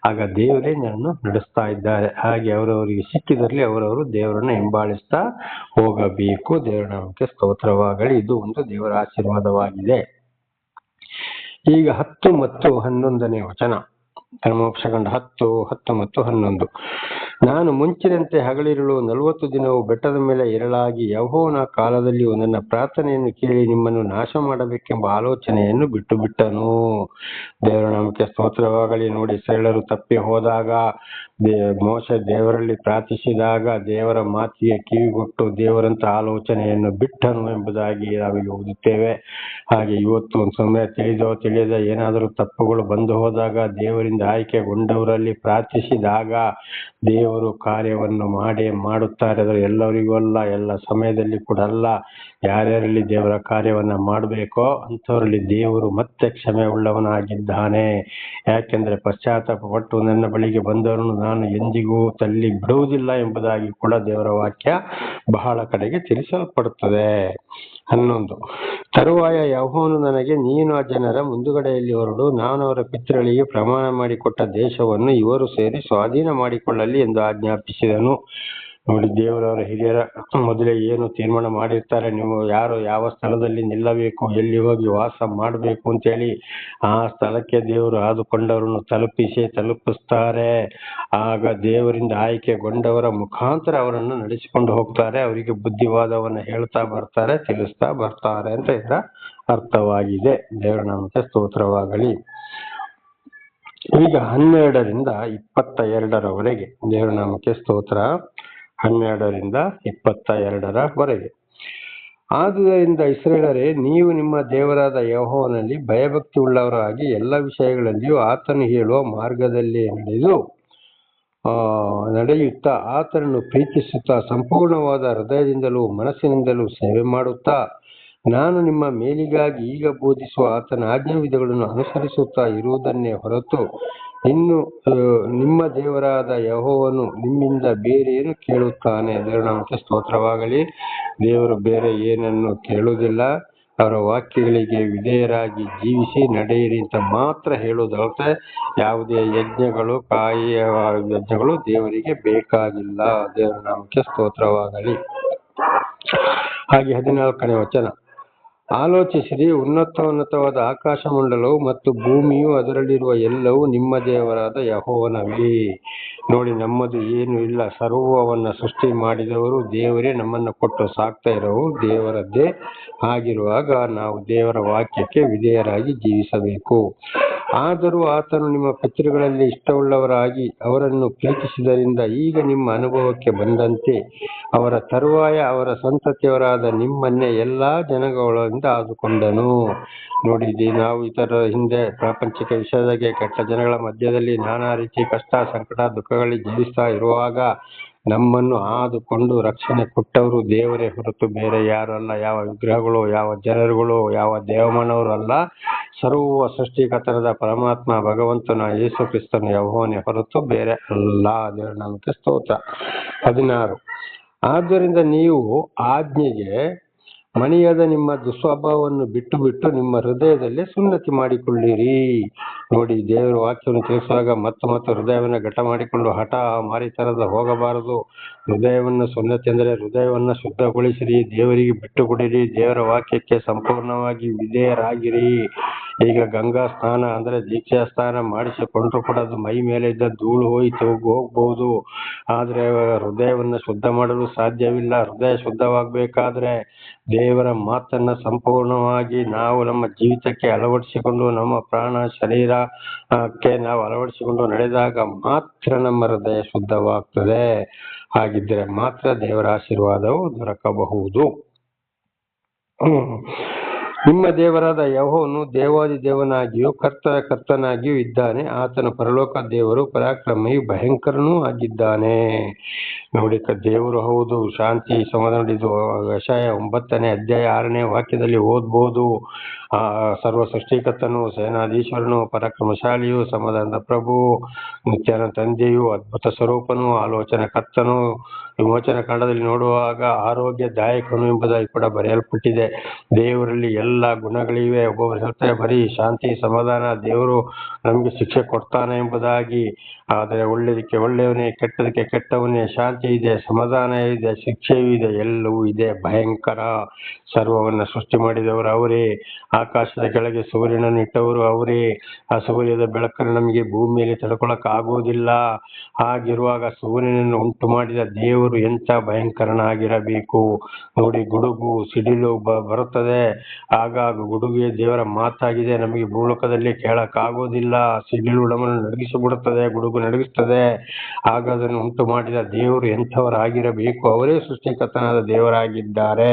ಆಗ ದೇವರೇ ನನ್ನನ್ನು ನಡೆಸ್ತಾ ಇದ್ದಾರೆ. ಹಾಗೆ ಅವರವರಿಗೆ ಸಿಕ್ಕಿದಲ್ಲಿ ಅವರವರು ದೇವರನ್ನು ಹಿಂಬಾಲಿಸ್ತಾ ಹೋಗಬೇಕು. ದೇವರ ನಾಮಕ್ಕೆ ಸ್ತೋತ್ರವಾಗಲಿ. ಇದು ಒಂದು ದೇವರ ಆಶೀರ್ವಾದವಾಗಿದೆ. ಈಗ 10 ಮತ್ತು 11ನೇ ವಚನ, ಧರ್ಮೋಪದೇಶಕಾಂಡ 10, 10 ಮತ್ತು 11. ನಾನು ಮುಂಚಿನಂತೆ ಹಗಲಿರುಳು 40 ದಿನವು ಬೆಟ್ಟದ ಮೇಲೆ ಇರಲಾಗಿ ಯೆಹೋವನ ಕಾಲದಲ್ಲಿಯೂ ನನ್ನ ಪ್ರಾರ್ಥನೆಯನ್ನು ಕೇಳಿ ನಿಮ್ಮನ್ನು ನಾಶ ಮಾಡಬೇಕೆಂಬ ಆಲೋಚನೆಯನ್ನು ಬಿಟ್ಟನು. ದೇವರ ನಾಮಕ್ಕೆ ಸ್ತೋತ್ರವಾಗಲಿ. ನೋಡಿ, ಇಸ್ರಾಯೇಲರು ತಪ್ಪಿ ಹೋದಾಗ ಮೋಶೆ ದೇವರಲ್ಲಿ ಪ್ರಾರ್ಥಿಸಿದಾಗ ದೇವರ ಮಾತಿಗೆ ಕಿವಿಗೊಟ್ಟು ದೇವರಂತ ಆಲೋಚನೆಯನ್ನು ಬಿಟ್ಟನು ಎಂಬುದಾಗಿ ನಾವಿಲ್ಲಿ ಓದುತ್ತೇವೆ. ಹಾಗೆ ಇವತ್ತು ಒಂದು ಸಮಯ ತಿಳಿಯದ ಏನಾದರೂ ತಪ್ಪುಗಳು ಬಂದು ಹೋದಾಗ ದೇವರಿಂದ ಆಯ್ಕೆಗೊಂಡವರಲ್ಲಿ ಪ್ರಾರ್ಥಿಸಿದಾಗ ದೇವರು ಕಾರ್ಯವನ್ನು ಮಾಡುತ್ತಾರೆ. ಅದು ಎಲ್ಲರಿಗೂ ಅಲ್ಲ, ಎಲ್ಲ ಸಮಯದಲ್ಲಿ ಕೂಡ ಅಲ್ಲ. ಯಾರ್ಯಾರಲ್ಲಿ ದೇವರ ಕಾರ್ಯವನ್ನ ಮಾಡಬೇಕೋ ಅಂಥವರಲ್ಲಿ ದೇವರು ಮತ್ತೆ ಕ್ಷಮೆ ಉಳ್ಳವನಾಗಿದ್ದಾನೆ. ಯಾಕೆಂದ್ರೆ ಪಶ್ಚಾತ್ತಾಪ ಪಟ್ಟು ನನ್ನ ಬಳಿಗೆ ಬಂದವರನ್ನು ನಾನು ಎಂದಿಗೂ ತಳ್ಳಿ ಬಿಡುವುದಿಲ್ಲ ಎಂಬುದಾಗಿ ಕೂಡ ದೇವರ ವಾಕ್ಯ ಬಹಳ ಕಡೆಗೆ ತಿಳಿಸಲ್ಪಡುತ್ತದೆ. 11. ತರುವಾಯ ಯೆಹೋವನು ನನಗೆ, ನೀನು ಆ ಜನರ ಮುಂದುಗಡೆಯಲ್ಲಿ ಹೊರಡು, ನಾನು ಅವರ ಪಿತೃಗಳಿಗೆ ಪ್ರಮಾಣ ಮಾಡಿಕೊಟ್ಟ ದೇಶವನ್ನು ಇವರು ಸೇರಿ ಸ್ವಾಧೀನ ಮಾಡಿಕೊಳ್ಳಲಿ ಎಂದು ಆಜ್ಞಾಪಿಸಿದನು. ನೋಡಿ, ದೇವರವರ ಹಿರಿಯರ ಮೊದಲೇ ಏನು ತೀರ್ಮಾನ ಮಾಡಿರ್ತಾರೆ, ನೀವು ಯಾರು ಯಾವ ಸ್ಥಳದಲ್ಲಿ ನಿಲ್ಲಬೇಕು, ಎಲ್ಲಿ ಹೋಗಿ ವಾಸ ಮಾಡಬೇಕು ಅಂತೇಳಿ ಆ ಸ್ಥಳಕ್ಕೆ ದೇವರು ಆದುಕೊಂಡವರನ್ನು ತಲುಪಿಸ್ತಾರೆ. ಆಗ ದೇವರಿಂದ ಆಯ್ಕೆಗೊಂಡವರ ಮುಖಾಂತರ ಅವರನ್ನು ನಡೆಸಿಕೊಂಡು ಹೋಗ್ತಾರೆ. ಅವರಿಗೆ ಬುದ್ಧಿವಾದವನ್ನ ಹೇಳ್ತಾ ಬರ್ತಾರೆ, ತಿಳಿಸ್ತಾ ಬರ್ತಾರೆ ಅಂತ ಇದರ ಅರ್ಥವಾಗಿದೆ. ದೇವರ ನಾಮಕ್ಕೆ ಸ್ತೋತ್ರವಾಗಲಿ. ಈಗ 12ರಿಂದ 22ರವರೆಗೆ ದೇವರ ನಾಮಕ್ಕೆ ಸ್ತೋತ್ರ. 12ರಿಂದ 22ರವರೆಗೆ. ಆದುದರಿಂದ ಇಸ್ರಾಯೇಲರೇ, ನೀವು ನಿಮ್ಮ ದೇವರಾದ ಯೆಹೋವನಲ್ಲಿ ಭಯಭಕ್ತಿ ಉಳ್ಳವರಾಗಿ ಎಲ್ಲ ವಿಷಯಗಳಲ್ಲಿಯೂ ಆತನು ಹೇಳುವ ಮಾರ್ಗದಲ್ಲೇ ನಡೆಯುತ್ತಾ ಆತನನ್ನು ಪ್ರೀತಿಸುತ್ತಾ ಸಂಪೂರ್ಣವಾದ ಹೃದಯದಿಂದಲೂ ಮನಸ್ಸಿನಿಂದಲೂ ಸೇವೆ ಮಾಡುತ್ತಾ ನಾನು ನಿಮ್ಮ ಮೇಲಿಗಾಗಿ ಈಗ ಬೋಧಿಸುವ ಆತನ ಆಜ್ಞಾವಿಧಿಗಳನ್ನು ಅನುಸರಿಸುತ್ತಾ ಇರುವುದನ್ನೇ ಹೊರತು ಇನ್ನು ನಿಮ್ಮ ದೇವರಾದ ಯೆಹೋವನು ನಿಮ್ಮಿಂದ ಬೇರೇನು ಕೇಳುತ್ತಾನೆ. ದೇವರ ನಾಮಕ್ಕೆ ಸ್ತೋತ್ರವಾಗಲಿ. ದೇವರು ಬೇರೆ ಏನನ್ನು ಕೇಳುವುದಿಲ್ಲ. ಅವರ ವಾಕ್ಯಗಳಿಗೆ ವಿಧೇಯರಾಗಿ ಜೀವಿಸಿ ನಡೆಯಿರಿ ಅಂತ ಮಾತ್ರ ಹೇಳುವುದಲ್ಲದೆ ಯಾವುದೇ ಯಜ್ಞಗಳು ದೇವರಿಗೆ ಬೇಕಾಗಿಲ್ಲ. ದೇವರ ನಾಮಕ್ಕೆ ಸ್ತೋತ್ರವಾಗಲಿ. ಹಾಗೆ 14ನೇ ವಚನ, ಆಲೋಚಿಸಿರಿ, ಉನ್ನತವಾದ ಆಕಾಶ ಮಂಡಲವು ಮತ್ತು ಭೂಮಿಯು ಅದರಲ್ಲಿರುವ ಎಲ್ಲವೂ ನಿಮ್ಮ ದೇವರಾದ ಯೆಹೋವನವೇ. ನೋಡಿ, ನಮ್ಮದು ಏನು ಇಲ್ಲ, ಸರ್ವವನ್ನ ಸೃಷ್ಟಿ ಮಾಡಿದವರು ದೇವರೇ. ನಮ್ಮನ್ನು ಕೊಟ್ಟು ಸಾಕ್ತಾ ಇರೋವು ದೇವರದ್ದೇ. ಆಗಿರುವಾಗ ನಾವು ದೇವರ ವಾಕ್ಯಕ್ಕೆ ವಿಧೇಯರಾಗಿ ಜೀವಿಸಬೇಕು. ಆದರೂ ಆತನು ನಿಮ್ಮ ಪಿತೃಗಳಲ್ಲಿ ಇಷ್ಟವುಳ್ಳವರಾಗಿ ಅವರನ್ನು ಪ್ರೀತಿಸಿದರಿಂದ ಈಗ ನಿಮ್ಮ ಅನುಭವಕ್ಕೆ ಬಂದಂತೆ ಅವರ ತರುವಾಯ ಅವರ ಸಂತತಿಯವರಾದ ನಿಮ್ಮನ್ನೇ ಎಲ್ಲಾ ಜನಗಳಿಂದ ಆದುಕೊಂಡನು. ನೋಡಿ, ನಾವು ಇತರ ಹಿಂದೆ ಪ್ರಾಪಂಚಿಕ ವಿಷಯದಾಗೆ ಕೆಟ್ಟ ಜನಗಳ ಮಧ್ಯದಲ್ಲಿ ನಾನಾ ರೀತಿ ಕಷ್ಟ, ಸಂಕಟ, ದುಃಖಗಳಲ್ಲಿ ಜೀವಿಸ್ತಾ ಇರುವಾಗ ನಮ್ಮನ್ನು ಆದುಕೊಂಡು ರಕ್ಷಣೆ ಕೊಟ್ಟವರು ದೇವರೇ ಹೊರತು ಬೇರೆ ಯಾರು ಅಲ್ಲ. ಯಾವ ವಿಗ್ರಹಗಳು, ಯಾವ ಜನರುಗಳು, ಯಾವ ದೇವಮಾನವರು ಅಲ್ಲ. ಸರ್ವ ಸೃಷ್ಟಿಕರ್ತನಾದ ಪರಮಾತ್ಮ ಭಗವಂತನ ಯೇಸು ಕ್ರಿಸ್ತನ ಯೆಹೋವನೇ ಹೊರತು ಬೇರೆ ಅಲ್ಲ. ದೇವರ ನಾಮಕ್ಕೆ ಸ್ತೋತ್ರ. 16. ಆದ್ದರಿಂದ ನೀವು ಆಜ್ಞೆಗೆ ಮಣಿಯದ ನಿಮ್ಮ ದುಸ್ವಭಾವವನ್ನು ಬಿಟ್ಟು ನಿಮ್ಮ ಹೃದಯದಲ್ಲೇ ಸುನ್ನತಿ ಮಾಡಿಕೊಳ್ಳಿರಿ. ನೋಡಿ, ದೇವರ ವಾಕ್ಯವನ್ನು ತಿಳಿಸುವಾಗ ಮತ್ತು ಹೃದಯವನ್ನು ಘಟ ಮಾಡಿಕೊಂಡು ಹಠ ಮಾರಿತರದ ಹೋಗಬಾರದು. ಹೃದಯವನ್ನು ಸುನ್ನತಿ ಅಂದರೆ ಹೃದಯವನ್ನು ಶುದ್ಧಗೊಳಿಸಿರಿ, ದೇವರಿಗೆ ಬಿಟ್ಟು ಕೊಡಿರಿ, ದೇವರ ವಾಕ್ಯಕ್ಕೆ ಸಂಪೂರ್ಣವಾಗಿ ವಿಧೇಯರಾಗಿರಿ. ಈಗ ಗಂಗಾ ಸ್ನಾನ ಅಂದ್ರೆ ದೀಕ್ಷಾ ಸ್ನಾನ ಮಾಡಿಸಿಕೊಂಡ್ರು ಕೂಡ ಅದು ಮೈ ಮೇಲೆ ಇದ್ದ ಧೂಳು ಹೋಗ್ಬಹುದು. ಆದ್ರೆ ಹೃದಯವನ್ನು ಶುದ್ಧ ಮಾಡಲು ಸಾಧ್ಯವಿಲ್ಲ. ಹೃದಯ ಶುದ್ಧವಾಗಬೇಕಾದ್ರೆ ದೇವರ ಮಾತನ್ನ ಸಂಪೂರ್ಣವಾಗಿ ನಾವು ನಮ್ಮ ಜೀವಿತಕ್ಕೆ ಅಳವಡಿಸಿಕೊಂಡು ನಮ್ಮ ಪ್ರಾಣ ಶರೀರಕ್ಕೆ ನಾವು ಅಳವಡಿಸಿಕೊಂಡು ನಡೆದಾಗ ಮಾತ್ರ ನಮ್ಮ ಹೃದಯ ಶುದ್ಧವಾಗ್ತದೆ. ಹಾಗಿದ್ದರೆ ಮಾತ್ರ ದೇವರ ಆಶೀರ್ವಾದವು ದೊರಕಬಹುದು. ನಿಮ್ಮ ದೇವರಾದ ಯೆಹೋವನು ದೇವಾದಿ ದೇವನಾಗಿಯೂ ಕರ್ತನ ಕರ್ತನಾಗಿಯೂ ಇದ್ದಾನೆ. ಆತನು ಪರಲೋಕ ದೇವರು, ಪರಾಕ್ರಮಿಯೂ ಭಯಂಕರನೂ ಆಗಿದ್ದಾನೆ. ನೋಡಿ, ದೇವರು ಹೌದು, ಶಾಂತಿ ಸಮಾಧಾನ. ಇದು ಯೆಶಾಯ 9ನೇ ಅಧ್ಯಾಯ 6ನೇ ವಾಕ್ಯದಲ್ಲಿ ಓದ್ಬೋದು. ಸರ್ವ ಸೃಷ್ಟಿಕರ್ತನು, ಸೇನಾಧೀಶ್ವರನು, ಪರಾಕ್ರಮಶಾಲಿಯು, ಸಮಾಧಾನದ ಪ್ರಭು, ನಿತ್ಯನ ತಂದೆಯು, ಅದ್ಭುತ ಸ್ವರೂಪನು, ಆಲೋಚನಾ ಕರ್ತನು, ವಿಮೋಚನ ಕಾಂಡದಲ್ಲಿ ನೋಡುವಾಗ ಆರೋಗ್ಯದಾಯಕನು ಎಂಬುದಾಗಿ ಕೂಡ ಬರೆಯಲ್ಪಟ್ಟಿದೆ. ದೇವರಲ್ಲಿ ಎಲ್ಲ ಗುಣಗಳಿವೆ. ಒಬ್ಬೊಬ್ಬರು ಹೇಳ್ತಾರೆ ಬರೀ ಶಾಂತಿ ಸಮಾಧಾನ, ದೇವರು ನಮಗೆ ಶಿಕ್ಷೆ ಕೊಡ್ತಾನೆ ಎಂಬುದಾಗಿ. ಆದರೆ ಒಳ್ಳೆಯದಕ್ಕೆ ಒಳ್ಳೆಯವನೇ, ಕೆಟ್ಟದಕ್ಕೆ ಕೆಟ್ಟವನೇ. ಶಾಂತಿ ಇದೆ, ಸಮಾಧಾನ ಇದೆ, ಶಿಕ್ಷೆಯೂ ಇದೆ, ಎಲ್ಲವೂ ಇದೆ. ಭಯಂಕರ. ಸರ್ವವನ್ನ ಸೃಷ್ಟಿ ಮಾಡಿದವರು ಅವರೇ. ಆಕಾಶದ ಕೆಳಗೆ ಸೂರ್ಯನನ್ನು ಇಟ್ಟವರು ಅವರೇ. ಆ ಸೂರ್ಯದ ಬೆಳಕನ್ನು ನಮಗೆ ಭೂಮಿಯಲ್ಲಿ ತಡ್ಕೊಳಕ್ ಆಗೋದಿಲ್ಲ. ಹಾಗಿರುವಾಗ ಸೂರ್ಯನನ್ನು ಉಂಟು ಮಾಡಿದ ದೇವರು ಎಂತ ಭಯಂಕರನಾಗಿರಬೇಕು. ನೋಡಿ, ಗುಡುಗು ಸಿಡಿಲು ಬರುತ್ತದೆ. ಆಗಾಗ ಗುಡುಗಿಗೆ ದೇವರ ಮಾತಾಗಿದೆ. ನಮಗೆ ಭೂಲೋಕದಲ್ಲಿ ಕೇಳಕ್ ಆಗೋದಿಲ್ಲ. ಸಿಡಿಲು ನಮ್ಮನ್ನು ನಡಗಿಸಿಬಿಡುತ್ತದೆ, ಗುಡುಗು ನಡಗಿಸ್ತದೆ. ಆಗ ಅದನ್ನು ಉಂಟು ಮಾಡಿದ ದೇವರು ಎಂಥವರಾಗಿರಬೇಕು. ಅವರೇ ಸೃಷ್ಟಿಕರ್ತನಾದ ದೇವರಾಗಿದ್ದಾರೆ.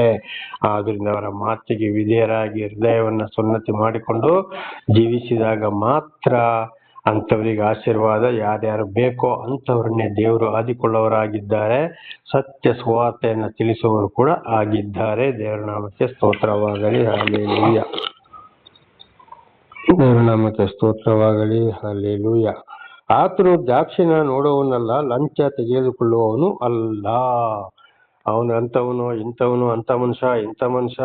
ಆದ್ರಿಂದ ಅವರ ಮಾತಿಗೆ ವಿಧೇಯರಾಗಿ ಹೃದಯವನ್ನ ಸುನ್ನತಿ ಮಾಡಿಕೊಂಡು ಜೀವಿಸಿದಾಗ ಮಾತ್ರ ಅಂಥವರಿಗೆ ಆಶೀರ್ವಾದ. ಯಾರ್ಯಾರು ಬೇಕೋ ಅಂಥವ್ರನ್ನೇ ದೇವರು ಆದಿಕೊಳ್ಳುವವರಾಗಿದ್ದಾರೆ. ಸತ್ಯ ಸುವಾರ್ತೆಯನ್ನು ತಿಳಿಸುವವರು ಕೂಡ ಆಗಿದ್ದಾರೆ. ದೇವರ ನಾಮಕ್ಕೆ ಸ್ತೋತ್ರವಾಗಲಿ. ಹಲ್ಲೆಲೂಯಾ. ದೇವರ ನಾಮಕ್ಕೆ ಸ್ತೋತ್ರವಾಗಲಿ. ಹಲ್ಲೆಲೂಯಾ. ಆತನು ದ್ರಾಕ್ಷಿನ ನೋಡುವವನಲ್ಲ, ಲಂಚ ತೆಗೆದುಕೊಳ್ಳುವವನು ಅಲ್ಲ. ಅವನು ಅಂಥವನು, ಇಂಥವನು, ಅಂಥ ಮನುಷ್ಯ, ಇಂಥ ಮನುಷ್ಯ.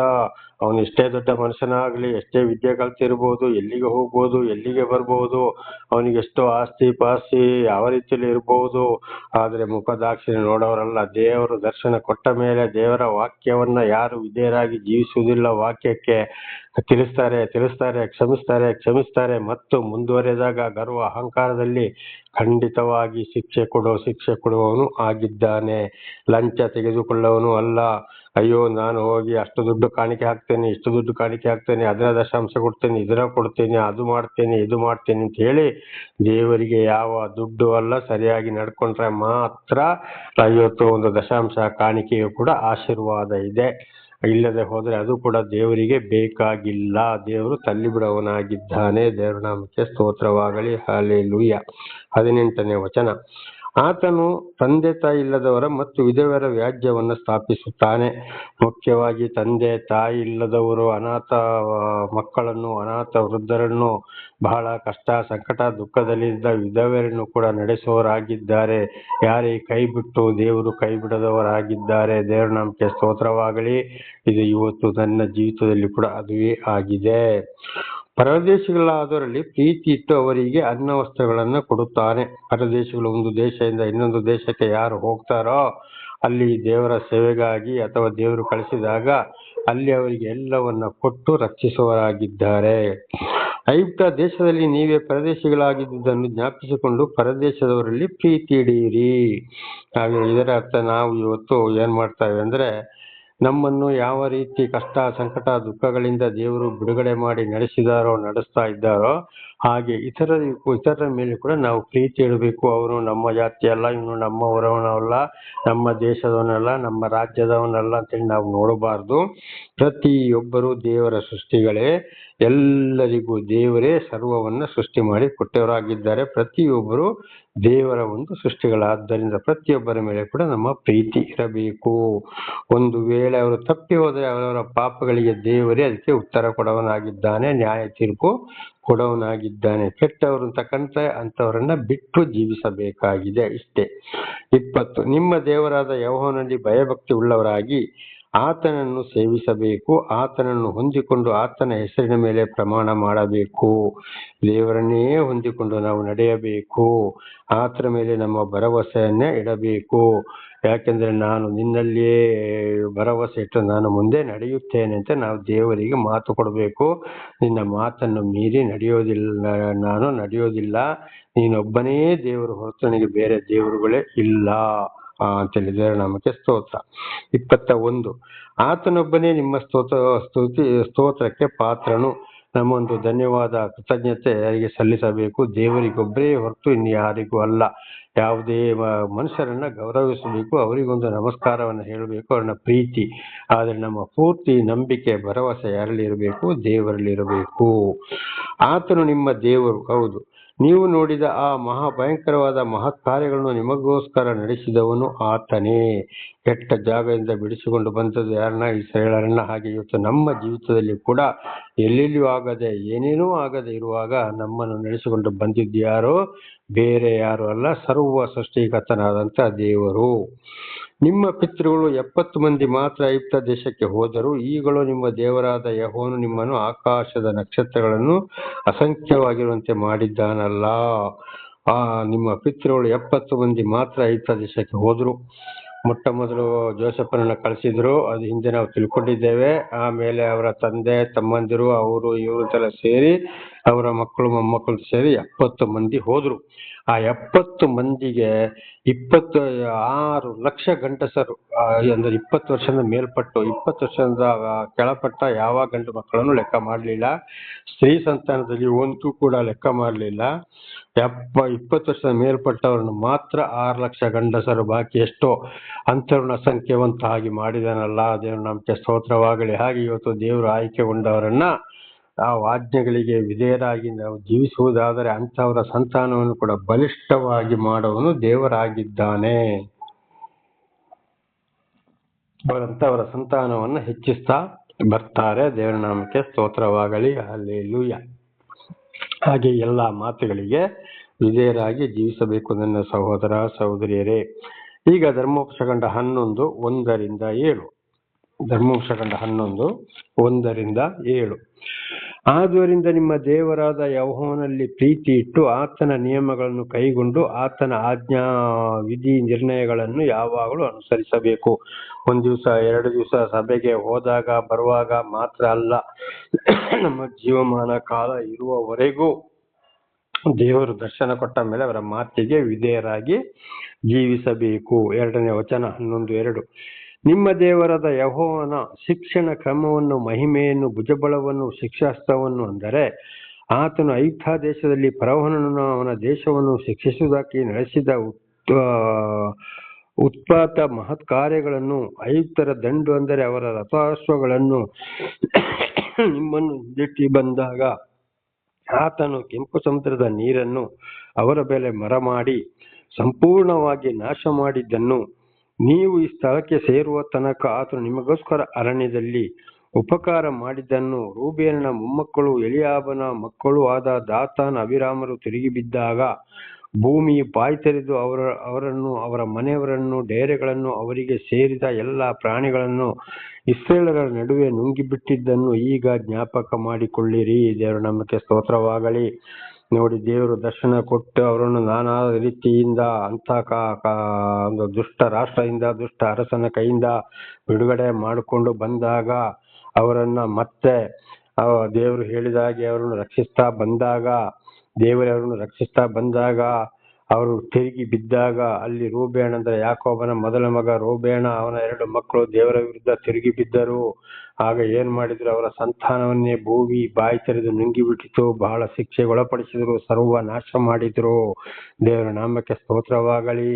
ಅವನು ಎಷ್ಟೇ ದೊಡ್ಡ ಮನುಷ್ಯನಾಗ್ಲಿ, ಎಷ್ಟೇ ವಿದ್ಯೆ ಕಲ್ತಿರ್ಬೋದು, ಎಲ್ಲಿಗೆ ಹೋಗ್ಬೋದು, ಎಲ್ಲಿಗೆ ಬರ್ಬೋದು, ಅವನಿಗೆ ಎಷ್ಟೋ ಆಸ್ತಿ ಪಾಸ್ತಿ ಯಾವ ರೀತಿಯಲ್ಲಿ ಇರ್ಬೋದು. ಆದರೆ ಮುಖದಾಕ್ಷಿಣೆ ನೋಡೋರಲ್ಲ. ದೇವರು ದರ್ಶನ ಕೊಟ್ಟ ಮೇಲೆ ದೇವರ ವಾಕ್ಯವನ್ನ ಯಾರು ವಿಧೇಯರಾಗಿ ಜೀವಿಸುವುದಿಲ್ಲ, ವಾಕ್ಯಕ್ಕೆ ತಿಳಿಸ್ತಾರೆ, ಕ್ಷಮಿಸ್ತಾರೆ ಮತ್ತು ಮುಂದುವರೆದಾಗ ಗರ್ವ ಅಹಂಕಾರದಲ್ಲಿ ಖಂಡಿತವಾಗಿ ಶಿಕ್ಷೆ ಕೊಡುವವನು ಆಗಿದ್ದಾನೆ. ಲಂಚ ತೆಗೆದುಕೊಳ್ಳುವವನು ಅಲ್ಲ. ಅಯ್ಯೋ, ನಾನು ಹೋಗಿ ಅಷ್ಟು ದುಡ್ಡು ಕಾಣಿಕೆ ಹಾಕ್ತೇನೆ, ಇಷ್ಟು ದುಡ್ಡು ಕಾಣಿಕೆ ಹಾಕ್ತೇನೆ, ಅದರ ದಶಾಂಶ ಕೊಡ್ತೇನೆ, ಇದರ ಕೊಡ್ತೇನೆ, ಅದು ಮಾಡ್ತೇನೆ, ಇದು ಮಾಡ್ತೇನೆ ಅಂತ ಹೇಳಿ ದೇವರಿಗೆ ಯಾವ ದುಡ್ಡು ಅಲ್ಲ. ಸರಿಯಾಗಿ ನಡ್ಕೊಂಡ್ರೆ ಮಾತ್ರ 51 ದಶಾಂಶ ಕಾಣಿಕೆಯು ಕೂಡ ಆಶೀರ್ವಾದ ಇದೆ. ಇಲ್ಲದೆ ಹೋದ್ರೆ ಅದು ಕೂಡ ದೇವರಿಗೆ ಬೇಕಾಗಿಲ್ಲ. ದೇವರು ತಳ್ಳಿಬಿಡವನಾಗಿದ್ದಾನೆ. ದೇವರ ನಾಮಕ್ಕೆ ಸ್ತೋತ್ರವಾಗಲಿ. ಹಲ್ಲೆಲೂಯಾ. 18ನೇ ವಚನ. ಆತನು ತಂದೆ ತಾಯಿ ಇಲ್ಲದವರ ಮತ್ತು ವಿಧವೆಯರ ವ್ಯಾಜ್ಯವನ್ನು ಸ್ಥಾಪಿಸುತ್ತಾನೆ. ಮುಖ್ಯವಾಗಿ ತಂದೆ ತಾಯಿ ಇಲ್ಲದವರು, ಅನಾಥ ಮಕ್ಕಳನ್ನು, ಅನಾಥ ವೃದ್ಧರನ್ನು, ಬಹಳ ಕಷ್ಟ ಸಂಕಟ ದುಃಖದಲ್ಲಿದ್ದ ವಿಧವೆಯರನ್ನು ಕೂಡ ನಡೆಸುವವರಾಗಿದ್ದಾರೆ. ಯಾರೇ ಕೈ ಬಿಟ್ಟು ದೇವರು ಕೈ ಬಿಡದವರಾಗಿದ್ದಾರೆ. ದೇವರ ನಾಮಕ್ಕೆ ಸ್ತೋತ್ರವಾಗಲಿ. ಇದು ಇವತ್ತು ನನ್ನ ಜೀವಿತದಲ್ಲಿ ಕೂಡ ಅದುವೇ ಆಗಿದೆ. ಪರದೇಶಿಗಳಾದವರಲ್ಲಿ ಪ್ರೀತಿ ಇಟ್ಟು ಅವರಿಗೆ ಅನ್ನ ವಸ್ತ್ರಗಳನ್ನು ಕೊಡುತ್ತಾನೆ. ಪರದೇಶಿಗಳು ಒಂದು ದೇಶದಿಂದ ಇನ್ನೊಂದು ದೇಶಕ್ಕೆ ಯಾರು ಹೋಗ್ತಾರೋ ಅಲ್ಲಿ ದೇವರ ಸೇವೆಗಾಗಿ ಅಥವಾ ದೇವರು ಕಳಿಸಿದಾಗ ಅಲ್ಲಿ ಅವರಿಗೆ ಎಲ್ಲವನ್ನ ಕೊಟ್ಟು ರಕ್ಷಿಸುವವರಾಗಿದ್ದಾರೆ. ಐಗುಪ್ತ ದೇಶದಲ್ಲಿ ನೀವೇ ಪರದೇಶಿಗಳಾಗಿದ್ದುದನ್ನು ಜ್ಞಾಪಿಸಿಕೊಂಡು ಪರದೇಶದವರಲ್ಲಿ ಪ್ರೀತಿ ಇಡಿಯಿರಿ. ಹಾಗೆ ಇದರ ಅರ್ಥ ನಾವು ಇವತ್ತು ಏನ್ ಮಾಡ್ತೇವೆ ಅಂದ್ರೆ, ನಮ್ಮನ್ನು ಯಾವ ರೀತಿ ಕಷ್ಟ ಸಂಕಟ ದುಃಖಗಳಿಂದ ದೇವರು ಬಿಡುಗಡೆ ಮಾಡಿ ನಡೆಸ್ತಾ ಇದ್ದಾರೋ ಹಾಗೆ ಇತರರ ಮೇಲೆ ಕೂಡ ನಾವು ಪ್ರೀತಿ ಇಡಬೇಕು. ಅವನು ನಮ್ಮ ಜಾತಿಯಲ್ಲ, ಇವನು ನಮ್ಮ ಊರವನಲ್ಲ, ನಮ್ಮ ದೇಶದವನಲ್ಲ, ನಮ್ಮ ರಾಜ್ಯದವನಲ್ಲ ಅಂತೇಳಿ ನಾವು ನೋಡಬಾರ್ದು. ಪ್ರತಿಯೊಬ್ಬರು ದೇವರ ಸೃಷ್ಟಿಗಳೇ. ಎಲ್ಲರಿಗೂ ದೇವರೇ ಸರ್ವವನ್ನ ಸೃಷ್ಟಿ ಮಾಡಿ ಕೊಟ್ಟವರಾಗಿದ್ದಾರೆ. ಪ್ರತಿಯೊಬ್ಬರು ದೇವರ ಒಂದು ಸೃಷ್ಟಿಗಳಾದ್ದರಿಂದ ಪ್ರತಿಯೊಬ್ಬರ ಮೇಲೆ ಕೂಡ ನಮ್ಮ ಪ್ರೀತಿ ಇರಬೇಕು. ಒಂದು ವೇಳೆ ಅವರು ತಪ್ಪಿ ಹೋದರೆ ಅವರ ಪಾಪಗಳಿಗೆ ದೇವರೇ ಅದಕ್ಕೆ ಉತ್ತರ ಕೊಡವನಾಗಿದ್ದಾನೆ, ನ್ಯಾಯ ತೀರ್ಪು ಕೊಡವನಾಗಿದ್ದಾನೆ. ಕೆಟ್ಟವರು ತಕ್ಕಂತೆ ಅಂತವರನ್ನ ಬಿಟ್ಟು ಜೀವಿಸಬೇಕಾಗಿದೆ. ಇಷ್ಟೇ. 20. ನಿಮ್ಮ ದೇವರಾದ ಯೆಹೋವನಲ್ಲಿ ಭಯಭಕ್ತಿ ಉಳ್ಳವರಾಗಿ ಆತನನ್ನು ಸೇವಿಸಬೇಕು. ಆತನನ್ನು ಹೊಂದಿಕೊಂಡು ಆತನ ಹೆಸರಿನ ಮೇಲೆ ಪ್ರಮಾಣ ಮಾಡಬೇಕು. ದೇವರನ್ನೇ ಹೊಂದಿಕೊಂಡು ನಾವು ನಡೆಯಬೇಕು. ಆತನ ಮೇಲೆ ನಮ್ಮ ಭರವಸೆಯನ್ನೇ ಇಡಬೇಕು. ಯಾಕೆಂದ್ರೆ ನಾನು ನಿನ್ನಲ್ಲಿಯೇ ಭರವಸೆ ಇಟ್ಟು ನಾನು ಮುಂದೆ ನಡೆಯುತ್ತೇನೆ ಅಂತ ನಾವು ದೇವರಿಗೆ ಮಾತು ಕೊಡಬೇಕು. ನಿನ್ನ ಮಾತನ್ನು ಮೀರಿ ನಾನು ನಡೆಯೋದಿಲ್ಲ. ನೀನೊಬ್ಬನೇ ದೇವರು ಹೊರತು ನನಗೆ ಬೇರೆ ದೇವರುಗಳೇ ಇಲ್ಲ ಅಂತೇಳಿ ದೇವರ ನಾಮಕ್ಕೆ ಸ್ತೋತ್ರ. 21. ಆತನೊಬ್ಬನೇ ನಿಮ್ಮ ಸ್ತೋತ್ರಕ್ಕೆ ಪಾತ್ರನು. ನಮ್ಮೊಂದು ಧನ್ಯವಾದ ಕೃತಜ್ಞತೆ ಯಾರಿಗೆ ಸಲ್ಲಿಸಬೇಕು? ಧನ್ಯವಾದ ಕೃತಜ್ಞತೆ ಯಾರಿಗೆ ಸಲ್ಲಿಸಬೇಕು? ದೇವರಿಗೊಬ್ಬರೇ ಹೊರತು ಇನ್ಯಾರಿಗೂ ಅಲ್ಲ. ಯಾವುದೇ ಮನುಷ್ಯರನ್ನ ಗೌರವಿಸಬೇಕು, ಅವರಿಗೊಂದು ನಮಸ್ಕಾರವನ್ನು ಹೇಳಬೇಕು, ಅವ್ರನ್ನ ಪ್ರೀತಿ. ಆದರೆ ನಮ್ಮ ಪೂರ್ತಿ ನಂಬಿಕೆ ಭರವಸೆ ಯಾರಲ್ಲಿ ಇರಬೇಕು? ದೇವರಲ್ಲಿ ಇರಬೇಕು. ಆತನು ನಿಮ್ಮ ದೇವರು. ಹೌದು, ನೀವು ನೋಡಿದ ಆ ಭಯಂಕರವಾದ ಮಹತ್ ಕಾರ್ಯಗಳನ್ನು ನಿಮಗೋಸ್ಕರ ನಡೆಸಿದವನು ಆತನೇ. ಕೆಟ್ಟ ಜಾಗದಿಂದ ಬಿಡಿಸಿಕೊಂಡು ಬಂದದ್ದು ಯಾರನ್ನ? ಇಸ್ರಾಯೇಲರನ್ನ. ಹಾಗೆ ಇವತ್ತು ನಮ್ಮ ಜೀವಿತದಲ್ಲಿ ಕೂಡ ಎಲ್ಲೆಲ್ಲಿಯೂ ಆಗದೆ, ಏನೇನೂ ಆಗದೆ ಇರುವಾಗ ನಮ್ಮನ್ನು ನಡೆಸಿಕೊಂಡು ಬಂದಿದ್ಯಾರೋ ಬೇರೆ ಯಾರು ಅಲ್ಲ, ಸರ್ವ ಸೃಷ್ಟಿಕರ್ತನಾದಂಥ ದೇವರು. ನಿಮ್ಮ ಪಿತೃಗಳು 70 ಮಂದಿ ಮಾತ್ರ ಐಗುಪ್ತ ದೇಶಕ್ಕೆ ಹೋದರು. ಈಗಲೂ ನಿಮ್ಮ ದೇವರಾದ ಯೆಹೋವನು ನಿಮ್ಮನ್ನು ಆಕಾಶದ ನಕ್ಷತ್ರಗಳನ್ನು ಅಸಂಖ್ಯವಾಗಿರುವಂತೆ ಮಾಡಿದ್ದಾನಲ್ಲ. ನಿಮ್ಮ ಪಿತೃಗಳು 70 ಮಂದಿ ಮಾತ್ರ ಐಗುಪ್ತ ದೇಶಕ್ಕೆ ಹೋದರು. ಮೊಟ್ಟ ಮೊದಲು ಜೋಸೆಫನನ್ನ ಕಳಿಸಿದ್ರು, ಅದು ಹಿಂದೆ ನಾವು ತಿಳ್ಕೊಂಡಿದ್ದೇವೆ. ಆಮೇಲೆ ಅವರ ತಂದೆ ತಮ್ಮಂದಿರು ಅವರು ಇವರು ಸೇರಿ, ಅವರ ಮಕ್ಕಳು ಮೊಮ್ಮಕ್ಕಳು ಸೇರಿ 70 ಮಂದಿ ಹೋದ್ರು. ಆ 70 ಮಂದಿಗೆ 26 ಲಕ್ಷ ಗಂಡಸರು, ಅಂದ್ರೆ 20 ವರ್ಷದ ಮೇಲ್ಪಟ್ಟು, 20 ವರ್ಷದ ಕೆಳಪಟ್ಟ ಯಾವ ಗಂಡು ಮಕ್ಕಳನ್ನು ಲೆಕ್ಕ ಮಾಡಲಿಲ್ಲ. ಸ್ತ್ರೀ ಸಂತಾನದಲ್ಲಿ ಒಂದು ಕೂಡ ಲೆಕ್ಕ ಮಾಡಲಿಲ್ಲ. 20 ವರ್ಷದ ಮೇಲ್ಪಟ್ಟವರನ್ನು ಮಾತ್ರ 6 ಲಕ್ಷ ಗಂಡಸರು, ಬಾಕಿ ಎಷ್ಟೋ ಅಂತರನ್ನ ಸಂಖ್ಯೆವಂತ ಆಗಿ ಮಾಡಿದನಲ್ಲ. ದೇವರು ನಮಗೆ ಸ್ತೋತ್ರವಾಗಲಿ. ಹಾಗೆ ಇವತ್ತು ದೇವರು ಆಯ್ಕೆಗೊಂಡವರನ್ನ ಆ ಆಜ್ಞೆಗಳಿಗೆ ವಿಧೇಯರಾಗಿ ನಾವು ಜೀವಿಸುವುದಾದರೆ ಅಂತವರ ಸಂತಾನವನ್ನು ಕೂಡ ಬಲಿಷ್ಠವಾಗಿ ಮಾಡುವನು ದೇವರಾಗಿದ್ದಾನೆ. ಅವರಂತವರ ಸಂತಾನವನ್ನು ಹೆಚ್ಚಿಸ್ತಾ ಬರ್ತಾರೆ. ದೇವರ ನಾಮಕ್ಕೆ ಸ್ತೋತ್ರವಾಗಲಿ. ಹಲ್ಲೆಲೂಯಾ. ಹಾಗೆ ಎಲ್ಲ ಮಾತುಗಳಿಗೆ ವಿಧೇಯರಾಗಿ ಜೀವಿಸಬೇಕು ನನ್ನ ಸಹೋದರ ಸಹೋದರಿಯರೇ. ಈಗ ಧರ್ಮೋಪದೇಶಕಾಂಡ 11:1-7. ಧರ್ಮೋಪದೇಶಕಾಂಡ 11:1-7. ಆದುದರಿಂದ ನಿಮ್ಮ ದೇವರಾದ ಯೆಹೋವನಲ್ಲಿ ಪ್ರೀತಿ ಇಟ್ಟು ಆತನ ನಿಯಮಗಳನ್ನು ಕೈಗೊಂಡು ಆತನ ಆಜ್ಞಾ ವಿಧಿ ನಿರ್ಣಯಗಳನ್ನು ಯಾವಾಗಲೂ ಅನುಸರಿಸಬೇಕು. 1 ದಿವಸ 2 ದಿವಸ ಸಭೆಗೆ ಹೋದಾಗ ಬರುವಾಗ ಮಾತ್ರ ಅಲ್ಲ, ನಮ್ಮ ಜೀವಮಾನ ಕಾಲ ಇರುವವರೆಗೂ ದೇವರು ದರ್ಶನ ಕೊಟ್ಟ ಮೇಲೆ ಅವರ ಮಾತಿಗೆ ವಿಧೇಯರಾಗಿ ಜೀವಿಸಬೇಕು. 2ನೇ ವಚನ 11:2. ನಿಮ್ಮ ದೇವರಾದ ಯೆಹೋವನ ಶಿಕ್ಷಣ ಕ್ರಮವನ್ನು, ಮಹಿಮೆಯನ್ನು, ಭುಜಬಲವನ್ನು, ಶಿಕ್ಷಾಸ್ತ್ರವನ್ನು, ಅಂದರೆ ಆತನು ಐಗುಪ್ತ ದೇಶದಲ್ಲಿ ಫರೋಹನನ್ನು ಅವನ ದೇಶವನ್ನು ಶಿಕ್ಷಿಸುವುದಕ್ಕೆ ನಡೆಸಿದ ಉತ್ಪಾತ ಮಹತ್ ಕಾರ್ಯಗಳನ್ನು, ಐಗುಪ್ತರ ದಂಡು ಅಂದರೆ ಅವರ ರಥಾಶ್ವಗಳನ್ನು ನಿಮ್ಮನ್ನು ಹಿಂದೆಟ್ಟಿ ಬಂದಾಗ ಆತನು ಕೆಂಪು ಸಮುದ್ರದ ನೀರನ್ನು ಅವರ ಮೇಲೆ ಮರಮಾಡಿ ಸಂಪೂರ್ಣವಾಗಿ ನಾಶ ಮಾಡಿದ್ದನ್ನು, ನೀವು ಈ ಸ್ಥಳಕ್ಕೆ ಸೇರುವ ತನಕ ಆತನು ನಿಮಗೋಸ್ಕರ ಅರಣ್ಯದಲ್ಲಿ ಉಪಕಾರ ಮಾಡಿದ್ದನ್ನು, ರೂಬೇನನ ಮೊಮ್ಮಕ್ಕಳು ಎಲಿಯಾಬನ ಮಕ್ಕಳು ಆದ ದಾತಾನ್ ಅಭಿರಾಮರು ತಿರುಗಿ ಬಿದ್ದಾಗ ಭೂಮಿ ಬಾಯಿ ತೆರೆದು ಅವರನ್ನು, ಅವರ ಮನೆಯವರನ್ನು, ಡೇರೆಗಳನ್ನು, ಅವರಿಗೆ ಸೇರಿದ ಎಲ್ಲ ಪ್ರಾಣಿಗಳನ್ನು ಇಸ್ರಾಯೇಲರ ನಡುವೆ ನುಂಗಿಬಿಟ್ಟಿದ್ದನ್ನು ಈಗ ಜ್ಞಾಪಕ ಮಾಡಿಕೊಳ್ಳಿರಿ. ದೇವರ ನಾಮಕ್ಕೆ ಸ್ತೋತ್ರವಾಗಲಿ. ನೋಡಿ, ದೇವರು ದರ್ಶನ ಕೊಟ್ಟು ಅವರನ್ನು ನಾನಾ ರೀತಿಯಿಂದ ಒಂದು ದುಷ್ಟ ರಾಷ್ಟ್ರದಿಂದ, ದುಷ್ಟ ಅರಸನ ಕೈಯಿಂದ ಬಿಡುಗಡೆ ಮಾಡಿಕೊಂಡು ಬಂದಾಗ, ಅವರನ್ನ ಮತ್ತೆ ದೇವರು ಹೇಳಿದಾಗೆ ಅವರನ್ನು ರಕ್ಷಿಸ್ತಾ ಬಂದಾಗ, ಅವರು ತಿರುಗಿ ಬಿದ್ದಾಗ, ಅಲ್ಲಿ ರೂಬೇಣ ಅಂದ್ರೆ ಯಾಕೋಬನ ಮೊದಲ ಮಗ ರೂಬೇಣ, ಅವನ 2 ಮಕ್ಕಳು ದೇವರ ವಿರುದ್ಧ ತಿರುಗಿ ಬಿದ್ದರು. ಆಗ ಏನ್ ಮಾಡಿದ್ರು? ಅವರ ಸಂತಾನವನ್ನೇ ಭೂಮಿ ಬಾಯಿ ತೆರೆದು ನುಂಗಿಬಿಟ್ಟಿತು. ಬಹಳ ಶಿಕ್ಷೆಗೆ ಒಳಪಡಿಸಿದ್ರು, ಸರ್ವ ನಾಶ ಮಾಡಿದ್ರು. ದೇವರ ನಾಮಕ್ಕೆ ಸ್ತೋತ್ರವಾಗಲಿ.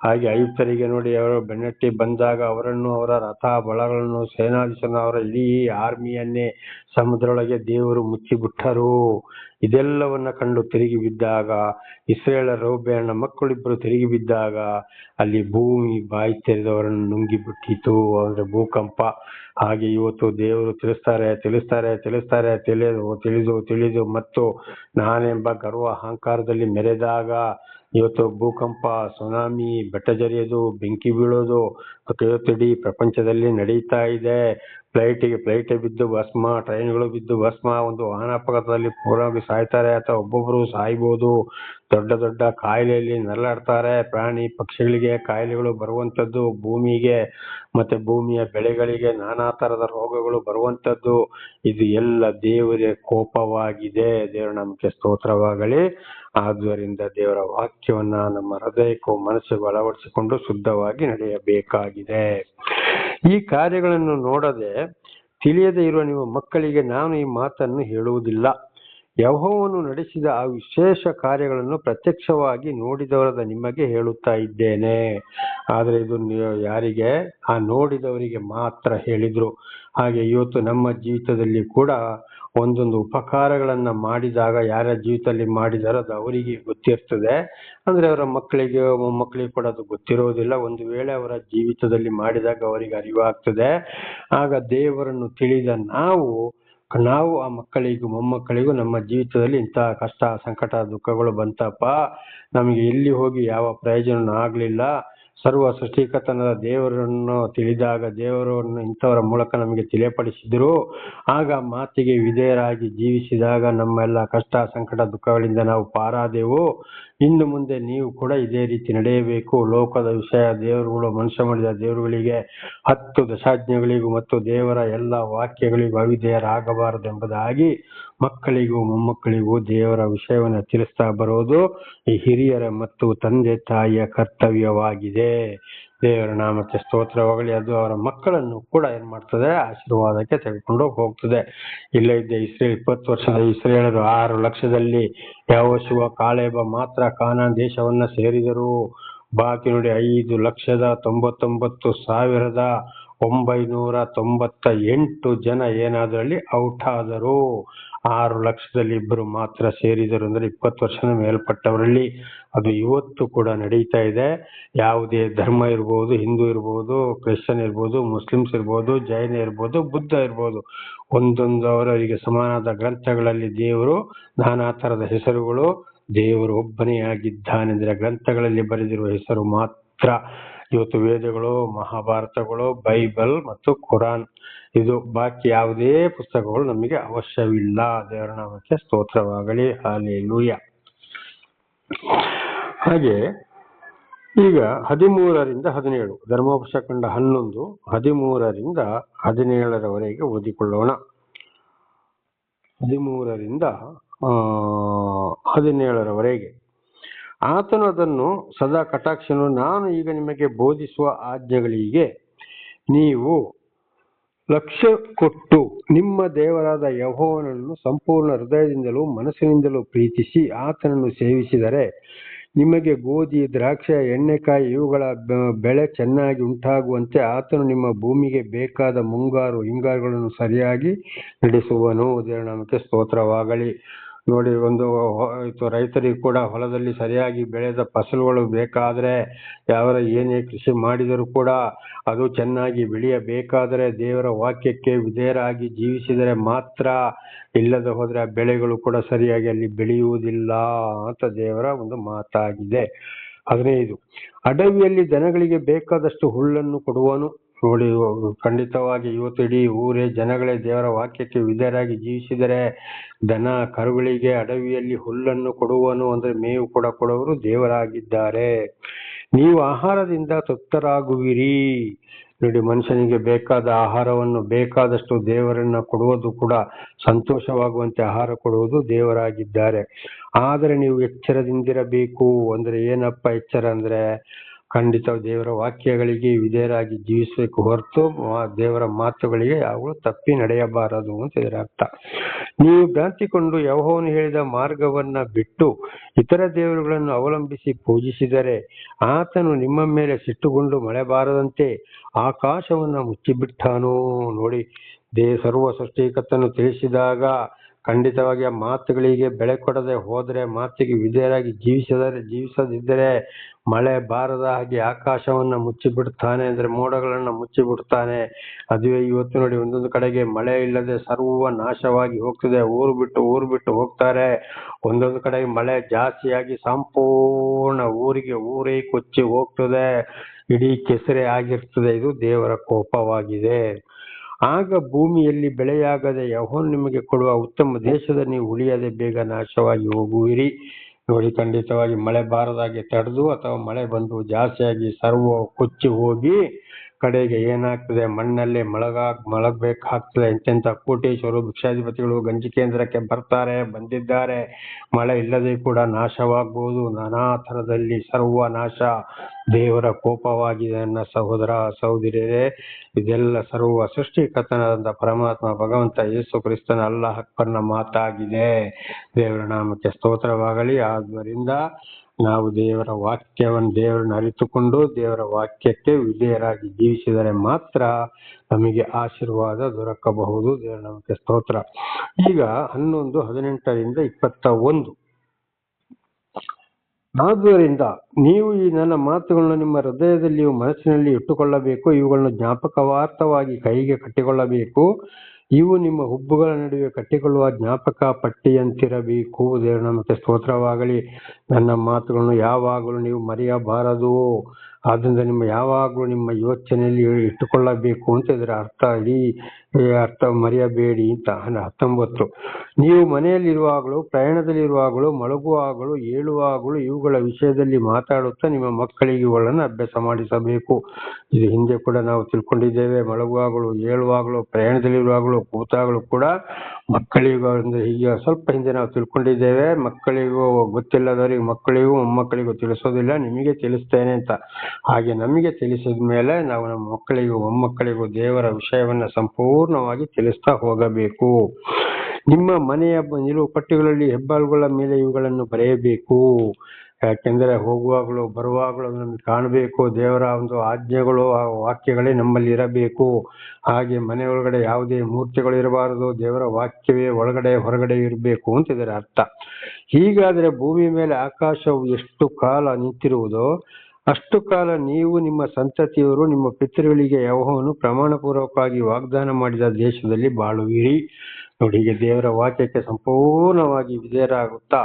ಹಾಗೆ ಐಗುಪ್ತರಿಗೆ ನೋಡಿ, ಅವರು ಬೆನ್ನಟ್ಟಿ ಬಂದಾಗ ಅವರನ್ನು, ಅವರ ರಥ ಬಲಗಳನ್ನು, ಸೇನಾಧೀಶರನ್ನು, ಅವರ ಇಡೀ ಆರ್ಮಿಯನ್ನೇ ಸಮುದ್ರೊಳಗೆ ದೇವರು ಮುಚ್ಚಿಬಿಟ್ಟರು. ಇದೆಲ್ಲವನ್ನ ಕಂಡು ತಿರುಗಿ ಬಿದ್ದಾಗ, ಇಸ್ರಾಯೇಲರ ರೂಬೇನನ ಮಕ್ಕಳಿಬ್ಬರು ತಿರುಗಿ ಬಿದ್ದಾಗ, ಅಲ್ಲಿ ಭೂಮಿ ಬಾಯಿ ತೆರೆದವರನ್ನು ನುಂಗಿಬಿಟ್ಟಿತು, ಅಂದ್ರೆ ಭೂಕಂಪ. ಹಾಗೆ ಇವತ್ತು ದೇವರು ತಿಳಿದು ಮತ್ತು ನಾನೆಂಬ ಗರ್ವ ಅಹಂಕಾರದಲ್ಲಿ ಮೆರೆದಾಗ ಇವತ್ತು ಭೂಕಂಪ, ಸುನಾಮಿ, ಬೆಟ್ಟಜರಿಯೋದು, ಬೆಂಕಿ ಬೀಳೋದು ಇಡೀ ಪ್ರಪಂಚದಲ್ಲಿ ನಡೀತಾ ಇದೆ. ಫ್ಲೈಟ್ ಬಿದ್ದು ಭಸ್ಮ, ಟ್ರೈನ್ಗಳು ಬಿದ್ದು ಭಸ್ಮ, ಒಂದು ವಾಹನ ಅಪಘಾತದಲ್ಲಿ ಪೂರ್ಣವಾಗಿ ಸಾಯ್ತಾರೆ, ಅಥವಾ ಒಬ್ಬೊಬ್ರು ಸಾಯ್ಬೋದು. ದೊಡ್ಡ ದೊಡ್ಡ ಕಾಯಿಲೆಯಲ್ಲಿ ನರಳಾಡ್ತಾರೆ. ಪ್ರಾಣಿ ಪಕ್ಷಿಗಳಿಗೆ ಕಾಯಿಲೆಗಳು ಬರುವಂತದ್ದು, ಭೂಮಿಗೆ ಮತ್ತೆ ಭೂಮಿಯ ಬೆಳೆಗಳಿಗೆ ನಾನಾ ತರದ ರೋಗಗಳು ಬರುವಂತದ್ದು. ಇದು ಎಲ್ಲ ದೇವರ ಕೋಪವಾಗಿದೆ. ದೇವರ ನಮಗೆ ಸ್ತೋತ್ರವಾಗಲಿ. ಆದ್ದರಿಂದ ದೇವರ ವಾಕ್ಯವನ್ನ ನಮ್ಮ ಹೃದಯಕ್ಕೂ ಮನಸ್ಸಿಗೂ ಅಳವಡಿಸಿಕೊಂಡು ಶುದ್ಧವಾಗಿ ನಡೆಯಬೇಕಾಗಿದೆ. ಈ ಕಾರ್ಯಗಳನ್ನು ನೋಡದೆ ತಿಳಿಯದೇ ಇರುವ ನಿಮ್ಮ ಮಕ್ಕಳಿಗೆ ನಾನು ಈ ಮಾತನ್ನು ಹೇಳುವುದಿಲ್ಲ. ಯೆಹೋವನು ನಡೆಸಿದ ಆ ವಿಶೇಷ ಕಾರ್ಯಗಳನ್ನು ಪ್ರತ್ಯಕ್ಷವಾಗಿ ನೋಡಿದವರಾದ ನಿಮಗೆ ಹೇಳುತ್ತಾ ಇದ್ದೇನೆ. ಆದರೆ ಇದು ಯಾರಿಗೆ? ಆ ನೋಡಿದವರಿಗೆ ಮಾತ್ರ ಹೇಳಿದ್ರು. ಹಾಗೆ ಇವತ್ತು ನಮ್ಮ ಜೀವಿತದಲ್ಲಿ ಕೂಡ ಒಂದೊಂದು ಉಪಕಾರಗಳನ್ನ ಮಾಡಿದಾಗ ಯಾರ ಜೀವಿತದಲ್ಲಿ ಮಾಡಿದಾರೋ ಅದು ಅವರಿಗೆ ಗೊತ್ತಿರ್ತದೆ. ಅಂದ್ರೆ ಅವರ ಮಕ್ಕಳಿಗೆ ಮೊಮ್ಮಕ್ಕಳಿಗೆ ಕೂಡ ಅದು ಗೊತ್ತಿರೋದಿಲ್ಲ. ಒಂದು ವೇಳೆ ಅವರ ಜೀವಿತದಲ್ಲಿ ಮಾಡಿದಾಗ ಅವರಿಗೆ ಅರಿವಾಗ್ತದೆ. ಆಗ ದೇವರನ್ನು ತಿಳಿದ ನಾವು ಆ ಮಕ್ಕಳಿಗೂ ಮೊಮ್ಮಕ್ಕಳಿಗೂ ನಮ್ಮ ಜೀವಿತದಲ್ಲಿ ಇಂತಹ ಕಷ್ಟ ಸಂಕಟ ದುಃಖಗಳು ಬಂತಪ್ಪ, ನಮಗೆ ಎಲ್ಲಿ ಹೋಗಿ ಯಾವ ಪ್ರಯೋಜನ ಆಗ್ಲಿಲ್ಲ, ಸರ್ವ ಸೃಷ್ಟಿಕರ್ತನಾದ ದೇವರನ್ನು ತಿಳಿದಾಗ ದೇವರನ್ನು ಇಂಥವರ ಮೂಲಕ ನಮಗೆ ತಿಳಿಯಪಡಿಸಿದ್ರು. ಆಗ ಮಾತಿಗೆ ವಿಧೇಯರಾಗಿ ಜೀವಿಸಿದಾಗ ನಮ್ಮೆಲ್ಲ ಕಷ್ಟ ಸಂಕಟ ದುಃಖಗಳಿಂದ ನಾವು ಪಾರಾದೆವು. ಇನ್ನು ಮುಂದೆ ನೀವು ಕೂಡ ಇದೇ ರೀತಿ ನಡೆಯಬೇಕು. ಲೋಕದ ವಿಷಯ ದೇವರುಗಳು ಮನುಷ್ಯ ಮಾಡಿದ ದೇವರುಗಳಿಗೆ 10 ದಶಾಜ್ಞೆಗಳಿಗೂ ಮತ್ತು ದೇವರ ಎಲ್ಲ ವಾಕ್ಯಗಳಿಗೂ ಅವಿಧೇಯರಾಗಬಾರದೆಂಬುದಾಗಿ ಮಕ್ಕಳಿಗೂ ಮೊಮ್ಮಕ್ಕಳಿಗೂ ದೇವರ ವಿಷಯವನ್ನು ತಿಳಿಸ್ತಾ ಬರೋದು ಈ ಹಿರಿಯರ ಮತ್ತು ತಂದೆ ತಾಯಿಯ ಕರ್ತವ್ಯವಾಗಿದೆ. ದೇವರ ನಾಮಕ್ಕೆ ಸ್ತೋತ್ರವಾಗಲಿ. ಅದು ಅವರ ಮಕ್ಕಳನ್ನು ಕೂಡ ಏನ್ ಮಾಡ್ತದೆ? ಆಶೀರ್ವಾದಕ್ಕೆ ತೆಗೆದುಕೊಂಡು ಹೋಗ್ತದೆ. ಇಲ್ಲದಿದ್ದ 20 ವರ್ಷದ ಇಸ್ರೇಲರು 6 ಲಕ್ಷದಲ್ಲಿ ಯೆಹೋಶುವ ಕಾಲೇಬ ಮಾತ್ರ ಕಾನಾನ್ ದೇಶವನ್ನ ಸೇರಿದರು. ಬಾಕಿ ನೋಡಿ 5,99,998 ಜನ ಏನಾದ್ರಲ್ಲಿ ಔಟ್ ಆದರು. 6 ಲಕ್ಷದಲ್ಲಿ 2 ಮಾತ್ರ ಸೇರಿದರು. ಅಂದ್ರೆ 20 ವರ್ಷದ ಮೇಲ್ಪಟ್ಟವರಲ್ಲಿ. ಅದು ಇವತ್ತು ಕೂಡ ನಡೀತಾ ಇದೆ. ಯಾವುದೇ ಧರ್ಮ ಇರ್ಬೋದು, ಹಿಂದೂ ಇರ್ಬೋದು, ಕ್ರಿಶ್ಚಿಯನ್ ಇರ್ಬೋದು, ಮುಸ್ಲಿಮ್ಸ್ ಇರ್ಬೋದು, ಜೈನ ಇರ್ಬೋದು, ಬುದ್ಧ ಇರ್ಬೋದು, ಒಂದೊಂದು ಅವರವರಿಗೆ ಸಮಾನವಾದ ಗ್ರಂಥಗಳಲ್ಲಿ ದೇವರು ನಾನಾ ತರದ ಹೆಸರುಗಳು. ದೇವರು ಒಬ್ಬನೇ ಆಗಿದ್ದಾನೆಂದ್ರೆ ಗ್ರಂಥಗಳಲ್ಲಿ ಬರೆದಿರುವ ಹೆಸರು ಮಾತ್ರ. ಇವತ್ತು ವೇದಗಳು, ಮಹಾಭಾರತಗಳು, ಬೈಬಲ್ ಮತ್ತು ಕುರಾನ್, ಇದು ಬಾಕಿ ಯಾವುದೇ ಪುಸ್ತಕಗಳು ನಮಗೆ ಅವಶ್ಯವಿಲ್ಲ. ದೇವರ ನಾಮಕ್ಕೆ ಸ್ತೋತ್ರವಾಗಲಿ. ಹಲ್ಲೆಲೂಯಾ. ಹಾಗೆ ಈಗ 13ರಿಂದ 17 ಧರ್ಮೋಪದೇಶಕಾಂಡ 11 13ರಿಂದ 17ರವರೆಗೆ ಓದಿಕೊಳ್ಳೋಣ. 13ರಿಂದ 17ರವರೆಗೆ. ಆತನು ಅದನ್ನು ಸದಾ ಕಟಾಕ್ಷನು, ನಾನು ಈಗ ನಿಮಗೆ ಬೋಧಿಸುವ ಆಜ್ಞೆಗಳಿಗೆ ನೀವು ಲಕ್ಷ್ಯ ಕೊಟ್ಟು ನಿಮ್ಮ ದೇವರಾದ ಯೆಹೋವನನ್ನು ಸಂಪೂರ್ಣ ಹೃದಯದಿಂದಲೂ ಮನಸ್ಸಿನಿಂದಲೂ ಪ್ರೀತಿಸಿ ಆತನನ್ನು ಸೇವಿಸಿದರೆ ನಿಮಗೆ ಗೋಧಿ, ದ್ರಾಕ್ಷಿ, ಎಣ್ಣೆಕಾಯಿ ಇವುಗಳ ಬೆಳೆ ಚೆನ್ನಾಗಿ ಉಂಟಾಗುವಂತೆ ಆತನು ನಿಮ್ಮ ಭೂಮಿಗೆ ಬೇಕಾದ ಮುಂಗಾರು ಹಿಂಗಾರುಗಳನ್ನು ಸರಿಯಾಗಿ ನಡೆಸುವನು. ದೇವರ ನಾಮಕ್ಕೆ ಸ್ತೋತ್ರವಾಗಲಿ. ನೋಡಿ, ಒಂದು ರೈತರಿಗೆ ಕೂಡ ಹೊಲದಲ್ಲಿ ಸರಿಯಾಗಿ ಬೆಳೆದ ಫಸಲುಗಳು ಬೇಕಾದ್ರೆ, ಏನೇ ಕೃಷಿ ಮಾಡಿದರೂ ಕೂಡ ಅದು ಚೆನ್ನಾಗಿ ಬೆಳೆಯಬೇಕಾದರೆ ದೇವರ ವಾಕ್ಯಕ್ಕೆ ವಿಧೇಯರಾಗಿ ಜೀವಿಸಿದರೆ ಮಾತ್ರ. ಇಲ್ಲದೆ ಹೋದ್ರೆ ಆ ಬೆಳೆಗಳು ಕೂಡ ಸರಿಯಾಗಿ ಅಲ್ಲಿ ಬೆಳೆಯುವುದಿಲ್ಲ ಅಂತ ದೇವರ ಒಂದು ಮಾತಾಗಿದೆ. 15 ಅಡವಿಯಲ್ಲಿ ದನಗಳಿಗೆ ಬೇಕಾದಷ್ಟು ಹುಲ್ಲನ್ನು ಕೊಡುವನು. ನೋಡಿ, ಖಂಡಿತವಾಗಿ ಇವತ್ತು ಇಡೀ ಊರೇ ಜನಗಳೇ ದೇವರ ವಾಕ್ಯಕ್ಕೆ ವಿಧೇಯರಾಗಿ ಜೀವಿಸಿದರೆ ದನ ಕರುಗಳಿಗೆ ಅಡವಿಯಲ್ಲಿ ಹುಲ್ಲನ್ನು ಕೊಡುವನು. ಅಂದ್ರೆ ಮೇವು ಕೂಡ ಕೊಡುವರು ದೇವರಾಗಿದ್ದಾರೆ. ನೀವು ಆಹಾರದಿಂದ ತೃಪ್ತರಾಗುವಿರಿ. ನೋಡಿ, ಮನುಷ್ಯನಿಗೆ ಬೇಕಾದ ಆಹಾರವನ್ನು ಬೇಕಾದಷ್ಟು ದೇವರನ್ನ ಕೊಡುವುದು ಕೂಡ ಸಂತೋಷವಾಗುವಂತೆ ಆಹಾರ ಕೊಡುವುದು ದೇವರಾಗಿದ್ದಾರೆ. ಆದರೆ ನೀವು ಎಚ್ಚರದಿಂದಿರಬೇಕು. ಅಂದ್ರೆ ಏನಪ್ಪ ಎಚ್ಚರ ಅಂದ್ರೆ, ಖಂಡಿತ ದೇವರ ವಾಕ್ಯಗಳಿಗೆ ವಿಧೇಯರಾಗಿ ಜೀವಿಸಬೇಕು ಹೊರತು ದೇವರ ಮಾತುಗಳಿಗೆ ಯಾವಾಗಲೂ ತಪ್ಪಿ ನಡೆಯಬಾರದು ಅಂತ ಇದರ ಅರ್ಥ. ನೀವು ಭ್ರಾಂತಿಕೊಂಡು ಯೆಹೋವನು ಹೇಳಿದ ಮಾರ್ಗವನ್ನ ಬಿಟ್ಟು ಇತರ ದೇವರುಗಳನ್ನು ಅವಲಂಬಿಸಿ ಪೂಜಿಸಿದರೆ ಆತನು ನಿಮ್ಮ ಮೇಲೆ ಸಿಟ್ಟುಗೊಂಡು ಮಳೆ ಬಾರದಂತೆ ಆಕಾಶವನ್ನ ಮುಚ್ಚಿಬಿಟ್ಟಾನು. ನೋಡಿ, ಸರ್ವ ಸೃಷ್ಟಿಕರ್ತನು ತಿಳಿಸಿದಾಗ ಖಂಡಿತವಾಗಿ ಆ ಮಾತುಗಳಿಗೆ ಬೆಲೆ ಕೊಡದೆ ಹೋದ್ರೆ, ಮಾತಿಗೆ ವಿಧೇಯರಾಗಿ ಜೀವಿಸದಿದ್ದರೆ ಮಳೆ ಬಾರದ ಹಾಗೆ ಆಕಾಶವನ್ನ ಮುಚ್ಚಿಬಿಡ್ತಾನೆ. ಅಂದ್ರೆ ಮೋಡಗಳನ್ನ ಮುಚ್ಚಿಬಿಡ್ತಾನೆ. ಅದುವೇ ಇವತ್ತು ನೋಡಿ, ಒಂದೊಂದು ಕಡೆಗೆ ಮಳೆ ಇಲ್ಲದೆ ಸರ್ವ ನಾಶವಾಗಿ ಹೋಗ್ತದೆ. ಊರು ಬಿಟ್ಟು ಹೋಗ್ತಾರೆ. ಒಂದೊಂದು ಕಡೆಗೆ ಮಳೆ ಜಾಸ್ತಿಯಾಗಿ ಸಂಪೂರ್ಣ ಊರೇ ಕೊಚ್ಚಿ ಹೋಗ್ತದೆ. ಇಡೀ ಕೆಸರೆ ಆಗಿರ್ತದೆ. ಇದು ದೇವರ ಕೋಪವಾಗಿದೆ. ಆಗ ಭೂಮಿಯಲ್ಲಿ ಬೆಳೆಯಾಗದೆ ಯೆಹೋವನು ನಿಮಗೆ ಕೊಡುವ ಉತ್ತಮ ದೇಶದಲ್ಲಿ ನೀವು ಉಳಿಯದೆ ಬೇಗ ನಾಶವಾಗಿ ಹೋಗುವಿರಿ. ನೋಡಿ, ಖಂಡಿತವಾಗಿ ಮಳೆ ಬಾರದಾಗಿ ತಡೆದು ಅಥವಾ ಮಳೆ ಬಂದು ಜಾಸ್ತಿಯಾಗಿ ಸರ್ವ ಕೊಚ್ಚಿ ಹೋಗಿ ಕಡೆಗೆ ಏನಾಗ್ತದೆ, ಮಣ್ಣಲ್ಲಿ ಮಲಗಬೇಕಾಗ್ತದೆ. ಎಂತೆಂಥ ಕೋಟೇಶ್ವರು ಭಿಕ್ಷಾಧಿಪತಿಗಳು ಗಂಜಿ ಕೇಂದ್ರಕ್ಕೆ ಬಂದಿದ್ದಾರೆ. ಮಳೆ ಇಲ್ಲದೆ ಕೂಡ ನಾಶವಾಗಬಹುದು. ನಾನಾ ಥರದಲ್ಲಿ ಸರ್ವನಾಶ ದೇವರ ಕೋಪವಾಗಿದೆ. ನನ್ನ ಸಹೋದರ ಸಹೋದರಿಯರೇ, ಇದೆಲ್ಲ ಸರ್ವ ಸೃಷ್ಟಿಕರ್ತನಾದಂಥ ಪರಮಾತ್ಮ ಭಗವಂತ ಯೇಸು ಕ್ರಿಸ್ತನ ಅಲ್ಲಾಹ್ ಅಕ್ಬರ್ನ ಮಾತಾಗಿದೆ. ದೇವರ ನಾಮಕ್ಕೆ ಸ್ತೋತ್ರವಾಗಲಿ. ಆದ್ದರಿಂದ ನಾವು ದೇವರ ದೇವರನ್ನು ಅರಿತುಕೊಂಡು ದೇವರ ವಾಕ್ಯಕ್ಕೆ ವಿಧೇಯರಾಗಿ ಜೀವಿಸಿದರೆ ಮಾತ್ರ ನಮಗೆ ಆಶೀರ್ವಾದ ದೊರಕಬಹುದು. ದೇವರ ನಾಮಕ್ಕೆ ಸ್ತೋತ್ರ. ಈಗ 11:18-21. ಆದುದರಿಂದ ನೀವು ಈ ನನ್ನ ಮಾತುಗಳನ್ನು ನಿಮ್ಮ ಹೃದಯದಲ್ಲಿಯೂ ಮನಸ್ಸಿನಲ್ಲಿ ಇಟ್ಟುಕೊಳ್ಳಬೇಕು, ಇವುಗಳನ್ನು ಜ್ಞಾಪಕಾರ್ಥವಾಗಿ ಕೈಗೆ ಕಟ್ಟಿಕೊಳ್ಳಬೇಕು. ಇವು ನಿಮ್ಮ ಹುಬ್ಬುಗಳ ನಡುವೆ ಕಟ್ಟಿಕೊಳ್ಳುವ ಜ್ಞಾಪಕ ಪಟ್ಟಿಯಂತಿರಬೇಕು. ದೇವರ ನಾಮಕ್ಕೆ ಸ್ತೋತ್ರವಾಗಲಿ. ನನ್ನ ಮಾತುಗಳನ್ನು ಯಾವಾಗಲೂ ನೀವು ಮರೆಯಬಾರದು. ಆದ್ದರಿಂದ ಯಾವಾಗಲೂ ನಿಮ್ಮ ಯೋಚನೆಯಲ್ಲಿ ಇಟ್ಟುಕೊಳ್ಳಬೇಕು ಅಂತ ಇದರ ಅರ್ಥ. ಅರ್ಥ ಮರೆಯಬೇಡಿ ಅಂತ. 19. ನೀವು ಮನೆಯಲ್ಲಿರುವಾಗಲೂ, ಪ್ರಯಾಣದಲ್ಲಿರುವಾಗಲೂ, ಮಲಗುವಾಗಲೂ, ಏಳುವಾಗಲೂ ಇವುಗಳ ವಿಷಯದಲ್ಲಿ ಮಾತಾಡುತ್ತಾ ನಿಮ್ಮ ಮಕ್ಕಳಿಗೆ ಇವುಗಳನ್ನು ಅಭ್ಯಾಸ ಮಾಡಿಸಬೇಕು. ಇದು ಹಿಂದೆ ಕೂಡ ನಾವು ತಿಳ್ಕೊಂಡಿದ್ದೇವೆ. ಮಲಗುವಾಗಲೂ, ಏಳುವಾಗಲೂ, ಪ್ರಯಾಣದಲ್ಲಿರುವಾಗಲೂ, ಕೂತಾಗಲೂ ಕೂಡ ಮಕ್ಕಳಿಗೂ, ಈಗ ಸ್ವಲ್ಪ ಹಿಂದೆ ನಾವು ತಿಳ್ಕೊಂಡಿದ್ದೇವೆ. ಮಕ್ಕಳಿಗೂ ಗೊತ್ತಿಲ್ಲದವರಿಗೆ ಮಕ್ಕಳಿಗೂ ಮೊಮ್ಮಕ್ಕಳಿಗೂ ತಿಳಿಸೋದಿಲ್ಲ, ನಿಮಗೆ ತಿಳಿಸ್ತೇನೆ ಅಂತ. ಹಾಗೆ ನಮಗೆ ತಿಳಿಸಿದ ಮೇಲೆ ನಾವು ನಮ್ಮ ಮಕ್ಕಳಿಗೂ ಮೊಮ್ಮಕ್ಕಳಿಗೂ ದೇವರ ವಿಷಯವನ್ನ ಸಂಪೂರ್ಣವಾಗಿ ತಿಳಿಸ್ತಾ ಹೋಗಬೇಕು. ನಿಮ್ಮ ಮನೆಯ ನಿಲುವು ಪಟ್ಟಿಗಳಲ್ಲಿ ಹೆಬ್ಬಾಳುಗಳ ಮೇಲೆ ಇವುಗಳನ್ನು ಬರೆಯಬೇಕು. ಯಾಕೆಂದರೆ ಹೋಗುವಾಗಲೂ ಬರುವಾಗಲೂ ನಮಗೆ ಕಾಣಬೇಕು. ದೇವರ ಒಂದು ಆಜ್ಞೆಗಳು, ಆ ವಾಕ್ಯಗಳೇ ನಮ್ಮಲ್ಲಿ ಇರಬೇಕು. ಹಾಗೆ ಮನೆ ಒಳಗಡೆ ಯಾವುದೇ ಮೂರ್ತಿಗಳು ಇರಬಾರದು. ದೇವರ ವಾಕ್ಯವೇ ಒಳಗಡೆ ಹೊರಗಡೆ ಇರಬೇಕು ಅಂತ ಇದರ ಅರ್ಥ. ಹೀಗಾದರೆ ಭೂಮಿ ಮೇಲೆ ಆಕಾಶವು ಎಷ್ಟು ಕಾಲ ನಿಂತಿರುವುದೋ ಅಷ್ಟು ಕಾಲ ನೀವು, ನಿಮ್ಮ ಸಂತತಿಯವರು, ನಿಮ್ಮ ಪಿತೃಗಳಿಗೆ ಯೆಹೋವನು ಪ್ರಮಾಣಪೂರ್ವಕವಾಗಿ ವಾಗ್ದಾನ ಮಾಡಿದ ದೇಶದಲ್ಲಿ ಬಾಳುವಿರಿ. ನೋಡಿ, ಹೀಗೆ ದೇವರ ವಾಕ್ಯಕ್ಕೆ ಸಂಪೂರ್ಣವಾಗಿ ವಿಧೇಯರಾಗುತ್ತಾ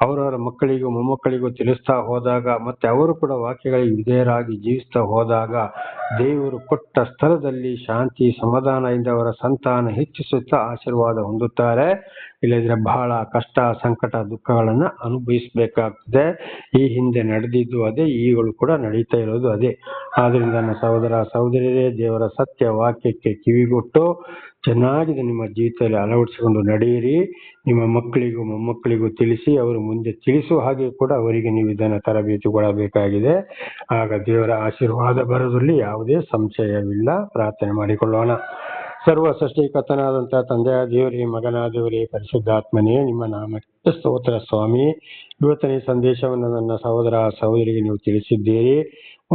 ಅವರವರ ಮಕ್ಕಳಿಗೂ ಮೊಮ್ಮಕ್ಕಳಿಗೂ ತಿಳಿಸ್ತಾ ಹೋದಾಗ, ಮತ್ತೆ ಅವರು ಕೂಡ ವಾಕ್ಯಗಳಿಗೆ ವಿಧೇಯರಾಗಿ ಜೀವಿಸ್ತಾ ಹೋದಾಗ ದೇವರು ಕೊಟ್ಟ ಸ್ಥಳದಲ್ಲಿ ಶಾಂತಿ ಸಮಾಧಾನದಿಂದ ಅವರ ಸಂತಾನ ಹೆಚ್ಚಿಸುತ್ತಾ ಆಶೀರ್ವಾದ ಹೊಂದುತ್ತಾರೆ. ಇಲ್ಲದ್ರೆ ಬಹಳ ಕಷ್ಟ, ಸಂಕಟ, ದುಃಖಗಳನ್ನ ಅನುಭವಿಸಬೇಕಾಗ್ತದೆ. ಈ ಹಿಂದೆ ನಡೆದಿದ್ದು ಅದೇ, ಈಗಲೂ ಕೂಡ ನಡೀತಾ ಇರೋದು ಅದೇ. ಆದ್ರಿಂದ ನನ್ನ ಸಹೋದರ ಸಹೋದರಿಯರೇ, ದೇವರ ಸತ್ಯ ವಾಕ್ಯಕ್ಕೆ ಕಿವಿಗೊಟ್ಟು ಚೆನ್ನಾಗಿದೆ ನಿಮ್ಮ ಜೀವಿತದಲ್ಲಿ ಅಳವಡಿಸಿಕೊಂಡು ನಡೆಯಿರಿ. ನಿಮ್ಮ ಮಕ್ಕಳಿಗೂ ಮೊಮ್ಮಕ್ಕಳಿಗೂ ತಿಳಿಸಿ, ಅವರು ಮುಂದೆ ತಿಳಿಸುವ ಹಾಗೆ ಕೂಡ ಅವರಿಗೆ ನೀವು ಇದನ್ನು ತರಬೇತಿ ಕೊಡಬೇಕಾಗಿದೆ. ಆಗ ದೇವರ ಆಶೀರ್ವಾದ ಬರೋದ್ರಲ್ಲಿ ಯಾವುದೇ ಸಂಶಯವಿಲ್ಲ. ಪ್ರಾರ್ಥನೆ ಮಾಡಿಕೊಳ್ಳೋಣ. ಸರ್ವ ಸೃಷ್ಟಿಕರ್ತನಾದಂತಹ ತಂದೆಯ ದೇವರೇ, ಮಗನಾದ ದೇವರೇ, ಪರಿಶುದ್ಧಾತ್ಮನೇ, ನಿಮ್ಮ ನಾಮಕ್ಕೆ ಸ್ತೋತ್ರ ಸ್ವಾಮಿ. ಇವತ್ತನೇ ಸಂದೇಶವನ್ನು ನನ್ನ ಸಹೋದರ ಸಹೋದರಿಗೆ ನೀವು ತಿಳಿಸಿದ್ದೀರಿ.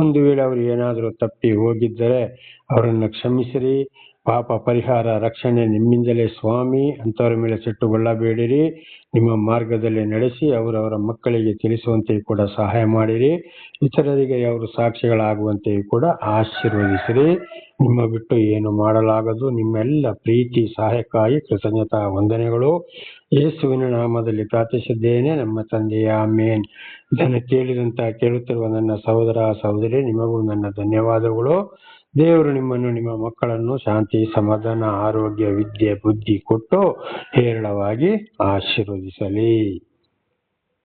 ಒಂದು ವೇಳೆ ಅವರು ಏನಾದರೂ ತಪ್ಪಿ ಹೋಗಿದ್ದರೆ ಅವರನ್ನು ಕ್ಷಮಿಸಿರಿ. ಪಾಪ ಪರಿಹಾರ, ರಕ್ಷಣೆ ನಿಮ್ಮಿಂದಲೇ ಸ್ವಾಮಿ. ಅಂಥವರ ಮೇಲೆ ಸಿಟ್ಟುಗೊಳ್ಳಬೇಡಿರಿ. ನಿಮ್ಮ ಮಾರ್ಗದಲ್ಲಿ ನಡೆಸಿ ಅವರವರ ಮಕ್ಕಳಿಗೆ ತಿಳಿಸುವಂತೆಯೂ ಕೂಡ ಸಹಾಯ ಮಾಡಿರಿ. ಇತರರಿಗೆ ಅವರು ಸಾಕ್ಷಿಗಳಾಗುವಂತೆಯೂ ಕೂಡ ಆಶೀರ್ವದಿಸಿರಿ. ನಿಮ್ಮ ಬಿಟ್ಟು ಏನು ಮಾಡಲಾಗದು. ನಿಮ್ಮೆಲ್ಲ ಪ್ರೀತಿ ಸಹಾಯಕ್ಕಾಗಿ ಕೃತಜ್ಞತಾ ವಂದನೆಗಳು. ಯೇಸುವಿನ ನಾಮದಲ್ಲಿ ಪ್ರಾರ್ಥಿಸಿದ್ದೇನೆ ನಮ್ಮ ತಂದೆಯ ಆಮೇನ್. ಇದನ್ನು ಕೇಳುತ್ತಿರುವ ನನ್ನ ಸಹೋದರ ಸಹೋದರಿ, ನಿಮಗೂ ನನ್ನ ಧನ್ಯವಾದಗಳು. ದೇವರು ನಿಮ್ಮನ್ನು, ನಿಮ್ಮ ಮಕ್ಕಳನ್ನು ಶಾಂತಿ, ಸಮಾಧಾನ, ಆರೋಗ್ಯ, ವಿದ್ಯೆ, ಬುದ್ಧಿ ಕೊಟ್ಟು ಹೇರಳವಾಗಿ ಆಶೀರ್ವದಿಸಲಿ.